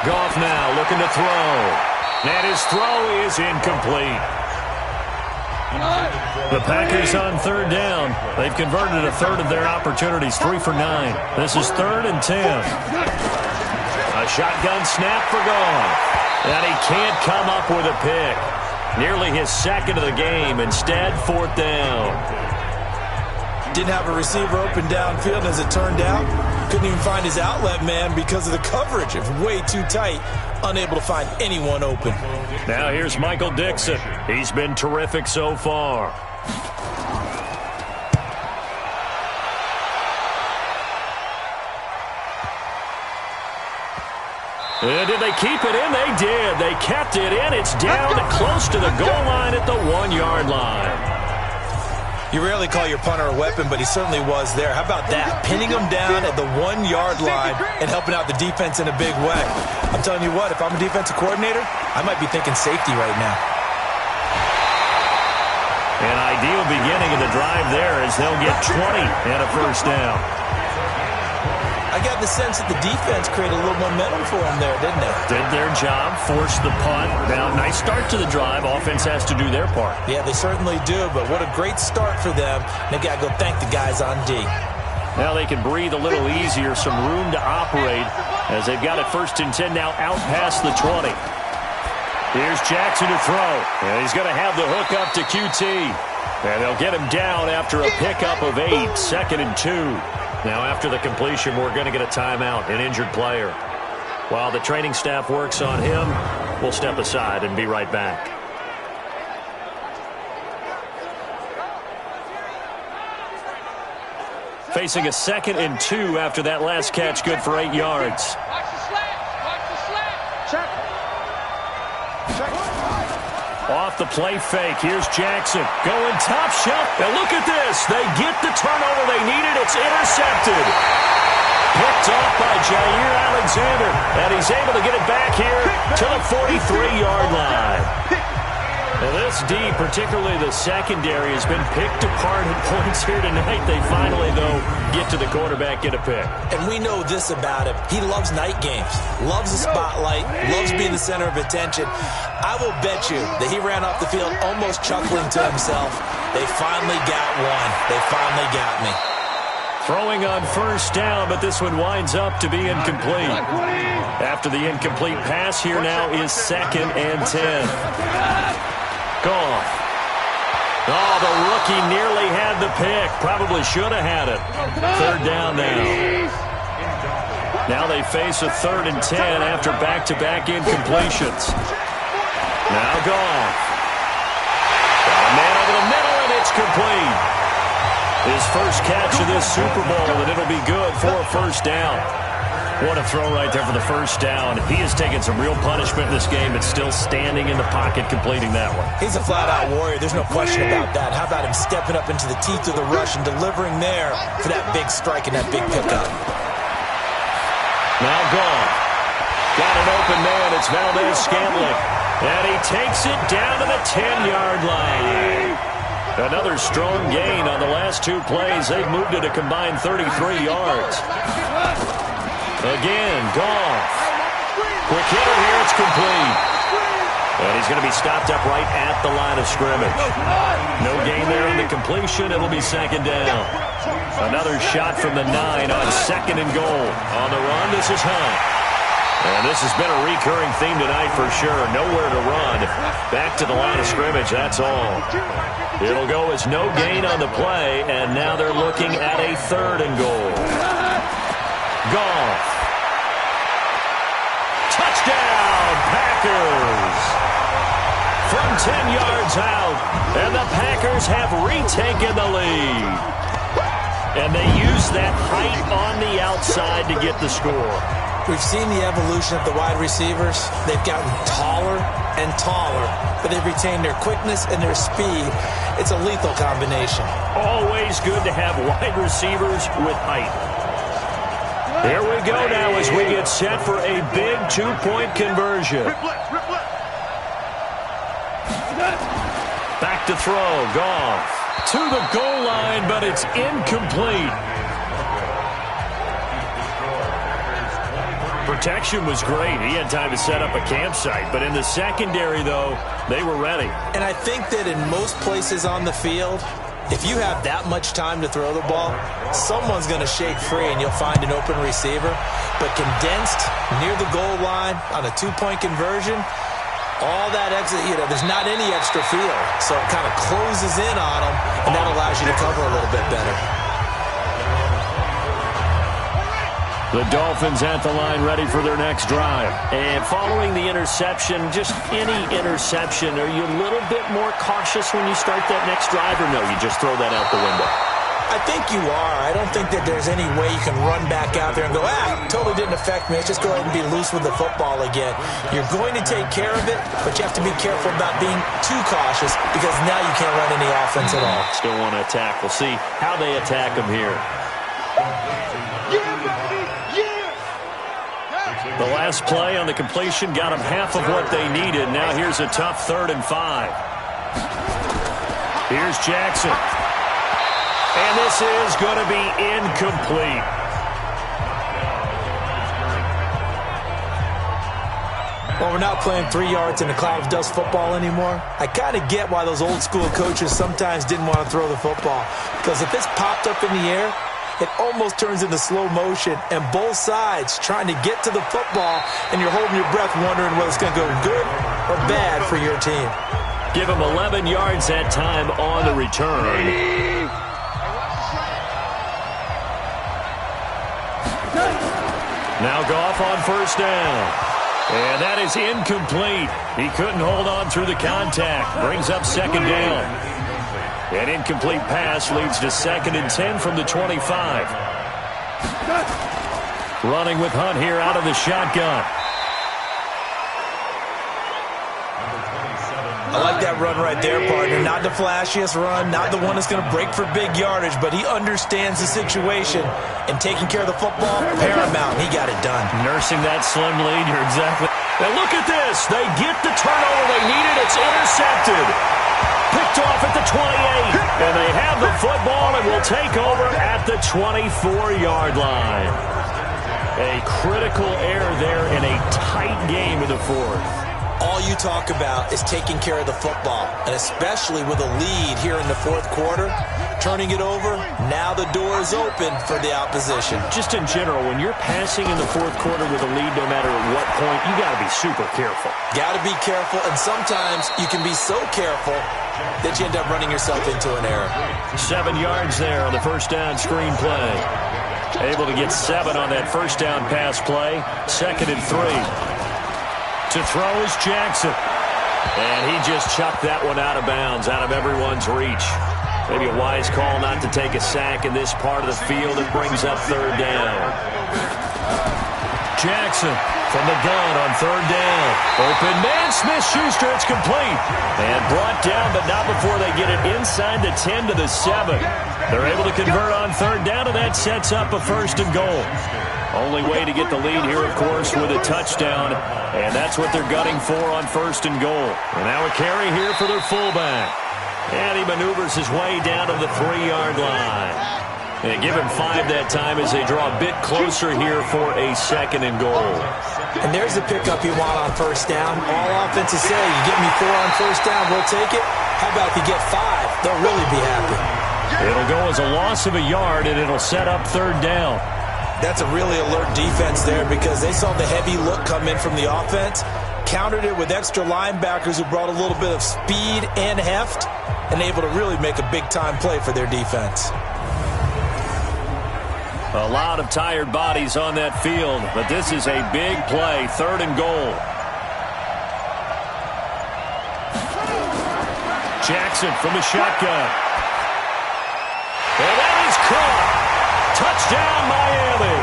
Goff now looking to throw. And his throw is incomplete. The Packers on 3rd down. They've converted a third of their opportunities, 3 for 9. This is 3rd and 10. A shotgun snap for Goff. And he can't come up with a pick. Nearly his 2nd of the game. Instead, 4th down. Didn't have a receiver open downfield, as it turned out. Couldn't even find his outlet man because of the coverage. It was way too tight. Unable to find anyone open. Now here's Michael Dixon. He's been terrific so far. And did they keep it in? They did. They kept it in. It's down close to the goal line at the 1-yard line. You rarely call your punter a weapon, but he certainly was there. How about that? Pinning him down at the 1-yard line and helping out the defense in a big way. I'm telling you what, if I'm a defensive coordinator, I might be thinking safety right now. An ideal beginning of the drive there as they'll get 20 and a first down. I got the sense that the defense created a little momentum for them there, didn't they? Did their job, forced the punt. Now, nice start to the drive. Offense has to do their part. Yeah, they certainly do, but what a great start for them. They've got to go thank the guys on D. Now they can breathe a little easier, some room to operate as they've got it 1st and 10 now out past the 20. Here's Jackson to throw, and he's going to have the hook up to QT. And they'll get him down after a pickup of 8, 2nd and 2. Now after the completion, we're going to get a timeout, an injured player. While the training staff works on him, we'll step aside and be right back. Facing a 2nd and 2 after that last catch, good for 8 yards. Watch the slant. Watch the slant. Check. Check. Off the play fake. Here's Jackson going top shelf. And look at this. They get the turnover they needed. It's intercepted. Picked off by Jair Alexander. And he's able to get it back here to the 43-yard line. And this D, particularly the secondary, has been picked apart at points here tonight. They finally, though, get to the quarterback, get a pick. And we know this about him. He loves night games, loves the spotlight, loves being the center of attention. I will bet you that he ran off the field almost chuckling to himself. They finally got one. They finally got me. Throwing on 1st down, but this one winds up to be incomplete. After the incomplete pass, here now is 2nd and 10. Goff. Oh, the rookie nearly had the pick. Probably should have had it. 3rd down now. Now they face a 3rd and 10 after back-to-back incompletions. Now Goff. Got a man over the middle, and it's complete. His first catch of this Super Bowl, and it'll be good for a 1st down. What a throw right there for the 1st down. He has taken some real punishment in this game, but still standing in the pocket completing that one. He's a flat-out warrior. There's no question about that. How about him stepping up into the teeth of the rush and delivering there for that big strike and that big pickup? Now Goff. Got an open man. It's Valdez-Scantling. And he takes it down to the 10-yard line. Another strong gain on the last 2 plays. They've moved it a combined 33 yards. Again, Goff. Quick hitter here, it's complete. And he's going to be stopped up right at the line of scrimmage. No gain there on the completion. It'll be 2nd down. Another shot from the 9 on 2nd and goal. On the run, this is Hunt. And this has been a recurring theme tonight for sure. Nowhere to run. Back to the line of scrimmage, that's all. It'll go as no gain on the play, and now they're looking at a 3rd and goal. Goff. Touchdown, Packers. From 10 yards out, and the Packers have retaken the lead. And they use that height on the outside to get the score. We've seen the evolution of the wide receivers. They've gotten taller and taller, but they've retained their quickness and their speed. It's a lethal combination. Always good to have wide receivers with height. Here we go now as we get set for a big 2-point conversion. Back to throw, Goff. to the goal line, but it's incomplete. Protection was great. He had time to set up a campsite. But in the secondary, though, they were ready. And I think that in most places on the field, if you have that much time to throw the ball, someone's going to shake free and you'll find an open receiver. But condensed near the goal line on a two-point conversion, all that exit, there's not any extra field. So it kind of closes in on them, and that allows you to cover a little bit better. The Dolphins at the line ready for their next drive. And following the interception, just any interception, are you a little bit more cautious when you start that next drive, or no, you just throw that out the window? I think you are. I don't think that there's any way you can run back out there and go, totally didn't affect me. Let's just go ahead and be loose with the football again. You're going to take care of it, but you have to be careful about being too cautious because now you can't run any offense at all. Still want to attack. We'll see how they attack them here. The last play on the completion got them half of what they needed. Now here's a tough 3rd and 5. Here's Jackson. And this is going to be incomplete. Well, we're not playing 3 yards in a cloud of dust football anymore. I kind of get why those old school coaches sometimes didn't want to throw the football. Because if it's popped up in the air, it almost turns into slow motion, and both sides trying to get to the football, and you're holding your breath wondering whether it's going to go good or bad for your team. Give him 11 yards that time on the return. Now Goff on 1st down. And that is incomplete. He couldn't hold on through the contact. Brings up 2nd down. An incomplete pass leads to 2nd and 10 from the 25. Running with Hunt here out of the shotgun. I like that run right there, partner. Not the flashiest run, not the one that's going to break for big yardage, but he understands the situation, and taking care of the football, paramount. He got it done. Nursing that slim lead, you're exactly. Now look at this. They get the turnover they needed. It's intercepted. Picked off at the 28, and they have the football and will take over at the 24-yard line. A critical error there in a tight game in the 4th. All you talk about is taking care of the football, and especially with a lead here in the 4th quarter, turning it over, now the door is open for the opposition. Just in general, when you're passing in the 4th quarter with a lead, no matter at what point, you got to be super careful. Got to be careful, and sometimes you can be so careful that you end up running yourself into an error. 7 yards there on the 1st down screen play. Able to get 7 on that 1st down pass play. 2nd and 3. To throw is Jackson. And he just chucked that one out of bounds, out of everyone's reach. Maybe a wise call not to take a sack in this part of the field. It brings up 3rd down. Jackson from the gun on 3rd down. Open man, Smith-Schuster, it's complete. And brought down, but not before they get it inside the 10 to the 7. They're able to convert on 3rd down, and that sets up a 1st and goal. Only way to get the lead here, of course, with a touchdown. And that's what they're gunning for on 1st and goal. And now a carry here for their fullback. And he maneuvers his way down to the 3-yard line. And give him 5 that time as they draw a bit closer here for a 2nd and goal. And there's the pickup you want on 1st down. All offenses say, you get me 4 on 1st down, we'll take it. How about if you get 5? They'll really be happy. It'll go as a loss of a yard, and it'll set up 3rd down. That's a really alert defense there because they saw the heavy look come in from the offense, countered it with extra linebackers who brought a little bit of speed and heft, and able to really make a big-time play for their defense. A lot of tired bodies on that field, but this is a big play, 3rd and goal. Jackson from the shotgun. And that is caught. Touchdown, Miami.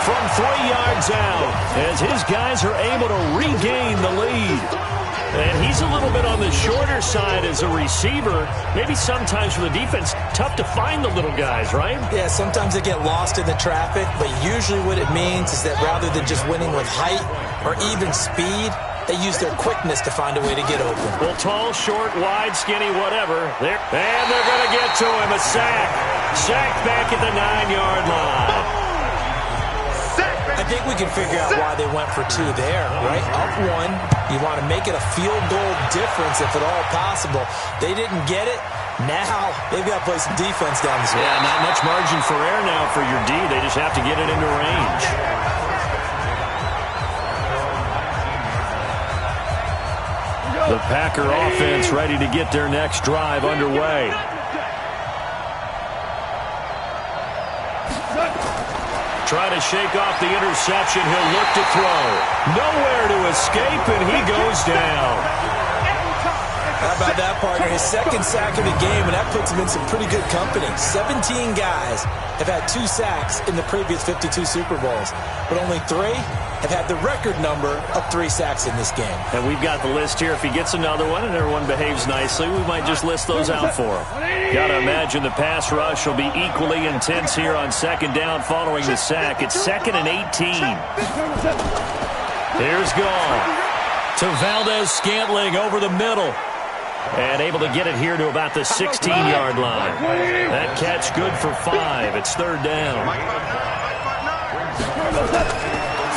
From 3 yards out, as his guys are able to regain the lead. And he's a little bit on the shorter side as a receiver. Maybe sometimes for the defense, tough to find the little guys, right? Yeah, sometimes they get lost in the traffic, but usually what it means is that rather than just winning with height or even speed, They use their quickness to find a way to get open. Well, tall, short, wide, skinny, whatever. And they're going to get to him. A sack. Sacked back at the 9-yard line. I think we can figure out why they went for 2 there, right? Up 1. You want to make it a field goal difference if at all possible. They didn't get it. Now they've got to play some defense down the stretch. Yeah, not much margin for error now for your D. They just have to get it into range. The Packer offense ready to get their next drive underway. Trying to shake off the interception. He'll look to throw. Nowhere to escape, and he goes down. How about that, partner? His second sack of the game, and that puts him in some pretty good company. 17 guys have had 2 sacks in the previous 52 Super Bowls, but only 3 have had the record number of 3 sacks in this game. And we've got the list here. If he gets another one and everyone behaves nicely, we might just list those out for him. Got to imagine the pass rush will be equally intense here on second down following the sack. It's 2nd and 18. Here's Gall to Valdez-Scantling over the middle. And able to get it here to about the 16-yard line. That catch good for 5. It's 3rd down.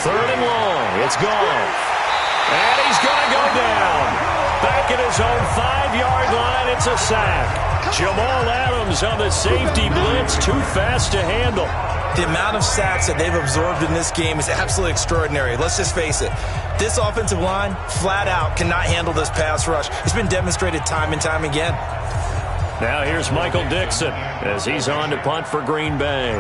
3rd and long. It's Gall. And he's going to go down. Back at his own 5-yard line. It's a sack. Jamal Adams on the safety blitz. Too fast to handle. The amount of sacks that they've absorbed in this game is absolutely extraordinary. Let's just face it. This offensive line, flat out, cannot handle this pass rush. It's been demonstrated time and time again. Now here's Michael Dixon as he's on to punt for Green Bay.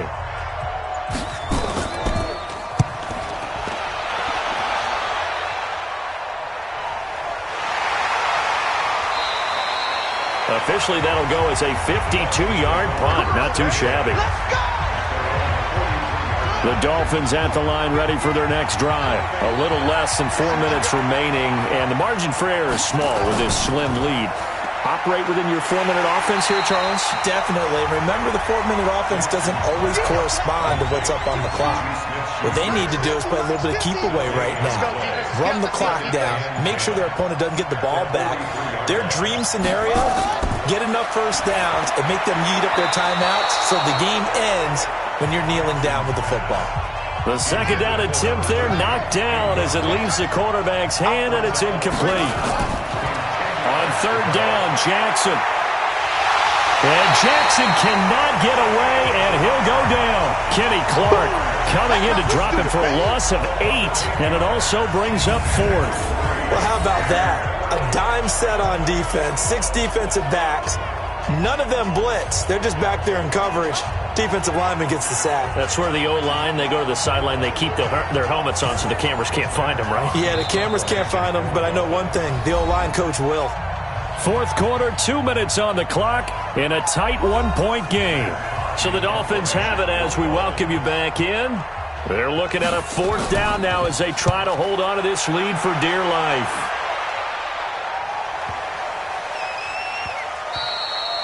Officially, that'll go as a 52-yard punt. Not too shabby. The Dolphins at the line ready for their next drive. A little less than 4 minutes remaining, and the margin for error is small with this slim lead. Operate within your 4-minute offense here, Charles? Definitely. Remember, the 4-minute offense doesn't always correspond to what's up on the clock. What they need to do is play a little bit of keep away right now. Run the clock down. Make sure their opponent doesn't get the ball back. Their dream scenario, get enough first downs and make them eat up their timeouts so the game ends when you're kneeling down with the football. The second down attempt there knocked down as it leaves the quarterback's hand, and it's incomplete. On 3rd down, Jackson. And Jackson cannot get away, and he'll go down. Kenny Clark coming in to drop him for a loss of 8, and it also brings up 4th. Well, how about that? A dime set on defense, 6 defensive backs. None of them blitz. They're just back there in coverage. Defensive lineman gets the sack. That's where the O-line, they go to the sideline, they keep their helmets on so the cameras can't find them, right? Yeah, the cameras can't find them, but I know one thing. The O-line coach will. 4th quarter, 2 minutes on the clock in a tight 1-point game. So the Dolphins have it as we welcome you back in. They're looking at a 4th down now as they try to hold on to this lead for dear life.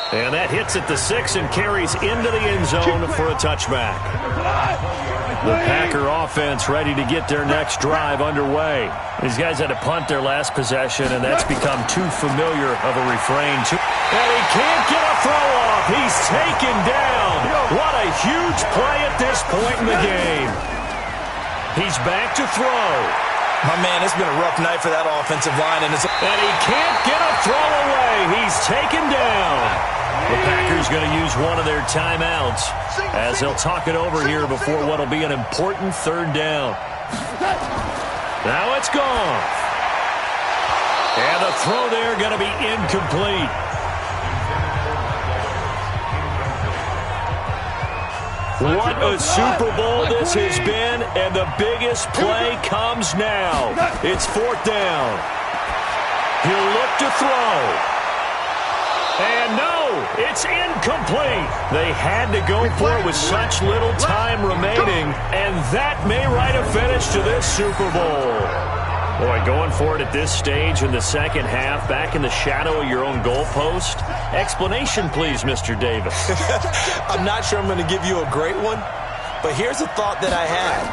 And that hits at the 6 and carries into the end zone for a touchback. The Packer offense ready to get their next drive underway. These guys had to punt their last possession, and that's become too familiar of a refrain. And he can't get a throw off. He's taken down. What a huge play at this point in the game. He's back to throw. My man, it's been a rough night for that offensive line. And he can't get a throw away. He's taken down. The Packers going to use one of their timeouts as they'll talk it over here before what will be an important 3rd down. Now it's gone. And the throw there going to be incomplete. What a Super Bowl this has been, and the biggest play comes now. It's 4th down. He'll look to throw. And no, it's incomplete. They had to go for it with such little time remaining, and that may write a finish to this Super Bowl. Boy, going for it at this stage in the second half, back in the shadow of your own goalpost. Explanation, please, Mr. Davis. I'm not sure I'm going to give you a great one, But here's a thought that I had.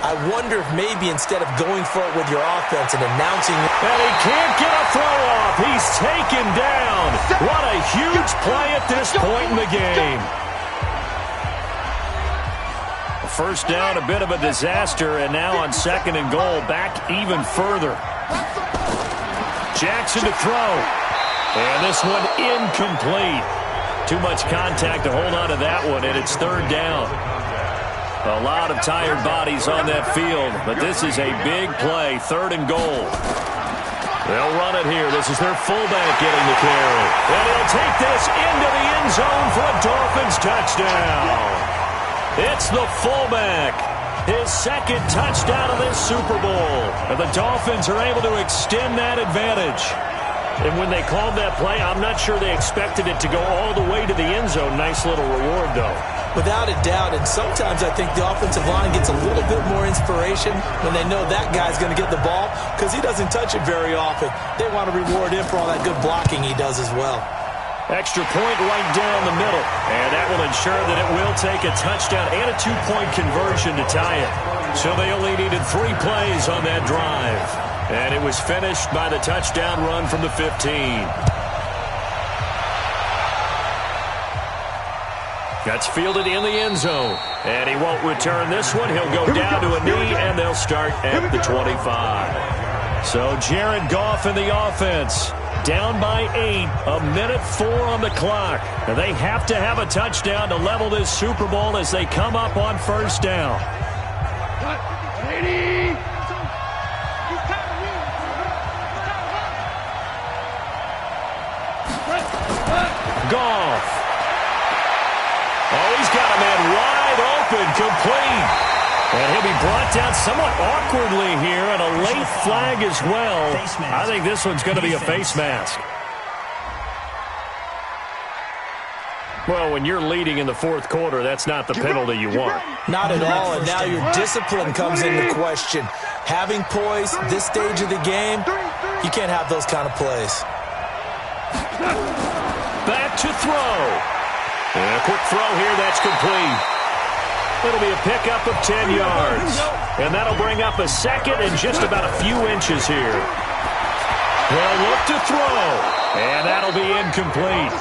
I wonder if maybe instead of going for it with your offense and announcing... And he can't get a throw off. He's taken down. What a huge play at this point in the game. First down, a bit of a disaster, and now on 2nd and goal, back even further. Jackson to throw. And this one incomplete. Too much contact to hold on to that one, and it's 3rd down. A lot of tired bodies on that field, but this is a big play, 3rd and goal. They'll run it here. This is their fullback getting the carry. And he'll take this into the end zone for a Dolphins touchdown. It's the fullback. His 2nd touchdown of this Super Bowl. And the Dolphins are able to extend that advantage. And when they called that play, I'm not sure they expected it to go all the way to the end zone. Nice little reward, though. Without a doubt, and sometimes I think the offensive line gets a little bit more inspiration when they know that guy's going to get the ball because he doesn't touch it very often. They want to reward him for all that good blocking he does as well. Extra point right down the middle. And that will ensure that it will take a touchdown and a 2-point conversion to tie it. So they only needed 3 plays on that drive. And it was finished by the touchdown run from the 15. That's fielded in the end zone. And he won't return this one. He'll go down to a knee, and they'll start at the 25. So Jared Goff in the offense. Down by 8, 1:04 on the clock. And they have to have a touchdown to level this Super Bowl as they come up on 1st down. Goff. Oh, he's got a man wide open, complete. And he'll be brought down somewhat awkwardly here, and a late flag as well. I think this one's going to be a face mask. Well, when you're leading in the 4th quarter, that's not the penalty you want. Not at all, and now your discipline comes into question. Having poise this stage of the game, you can't have those kind of plays. Back to throw. And a quick throw here, that's complete. It'll be a pickup of 10 yards. And that'll bring up a 2nd and just about a few inches here. They'll look to throw. And that'll be incomplete.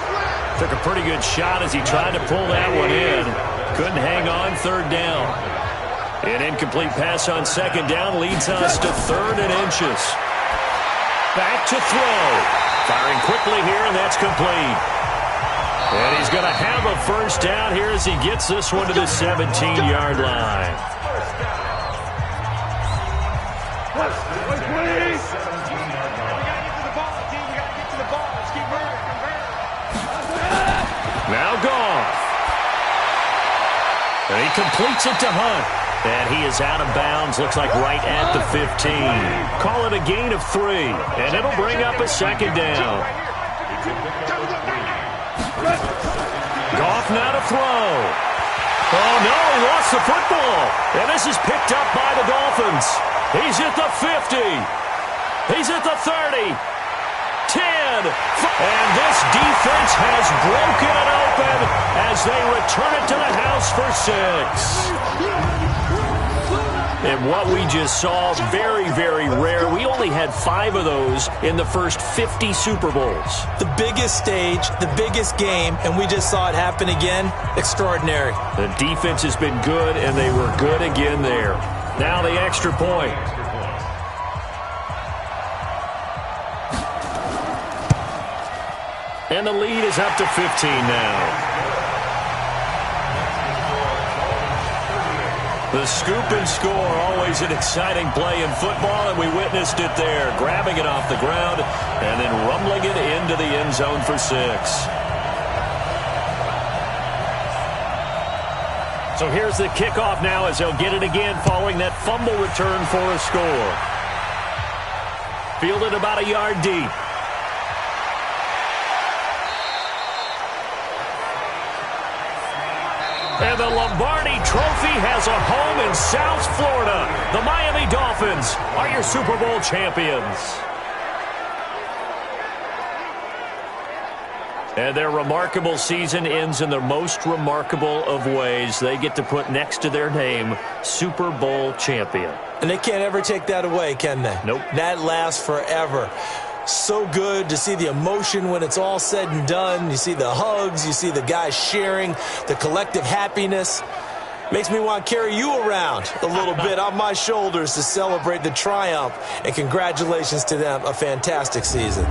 Took a pretty good shot as he tried to pull that one in. Couldn't hang on 3rd down. An incomplete pass on 2nd down leads us to 3rd and inches. Back to throw. Firing quickly here, and that's complete. And he's going to have a 1st down here as he gets this one to the 17-yard line. Now Goff. And he completes it to Hunt. And he is out of bounds, looks like right at the 15. Call it a gain of 3, and it'll bring up a 2nd down. Goff now to throw. Oh, no, he lost the football. And this is picked up by the Dolphins. He's at the 50. He's at the 30. 10. And this defense has broken it open as they return it to the house for 6. And what we just saw, very, very rare. We only had 5 of those in the first 50 Super Bowls. The biggest stage, the biggest game, and we just saw it happen again. Extraordinary. The defense has been good, and they were good again there. Now the extra point. And the lead is up to 15 now. The scoop and score, always an exciting play in football, and we witnessed it there, grabbing it off the ground and then rumbling it into the end zone for 6. So here's the kickoff now as they'll get it again following that fumble return for a score. Fielded about a yard deep. And the Lombardi Trophy has a home in South Florida. The Miami Dolphins are your Super Bowl champions. And their remarkable season ends in the most remarkable of ways. They get to put next to their name, Super Bowl champion. And they can't ever take that away, can they? Nope. That lasts forever. So good to see the emotion when it's all said and done. You see the hugs. You see the guys sharing, the collective happiness. Makes me want to carry you around a little bit on my shoulders to celebrate the triumph. And congratulations to them. A fantastic season.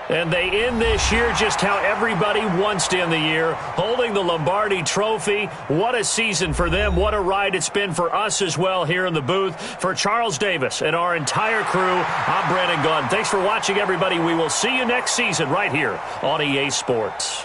And they end this year just how everybody wants to end the year, holding the Lombardi Trophy. What a season for them. What a ride it's been for us as well here in the booth. For Charles Davis and our entire crew, I'm Brandon Gunn. Thanks for watching, everybody. We will see you next season right here on EA Sports.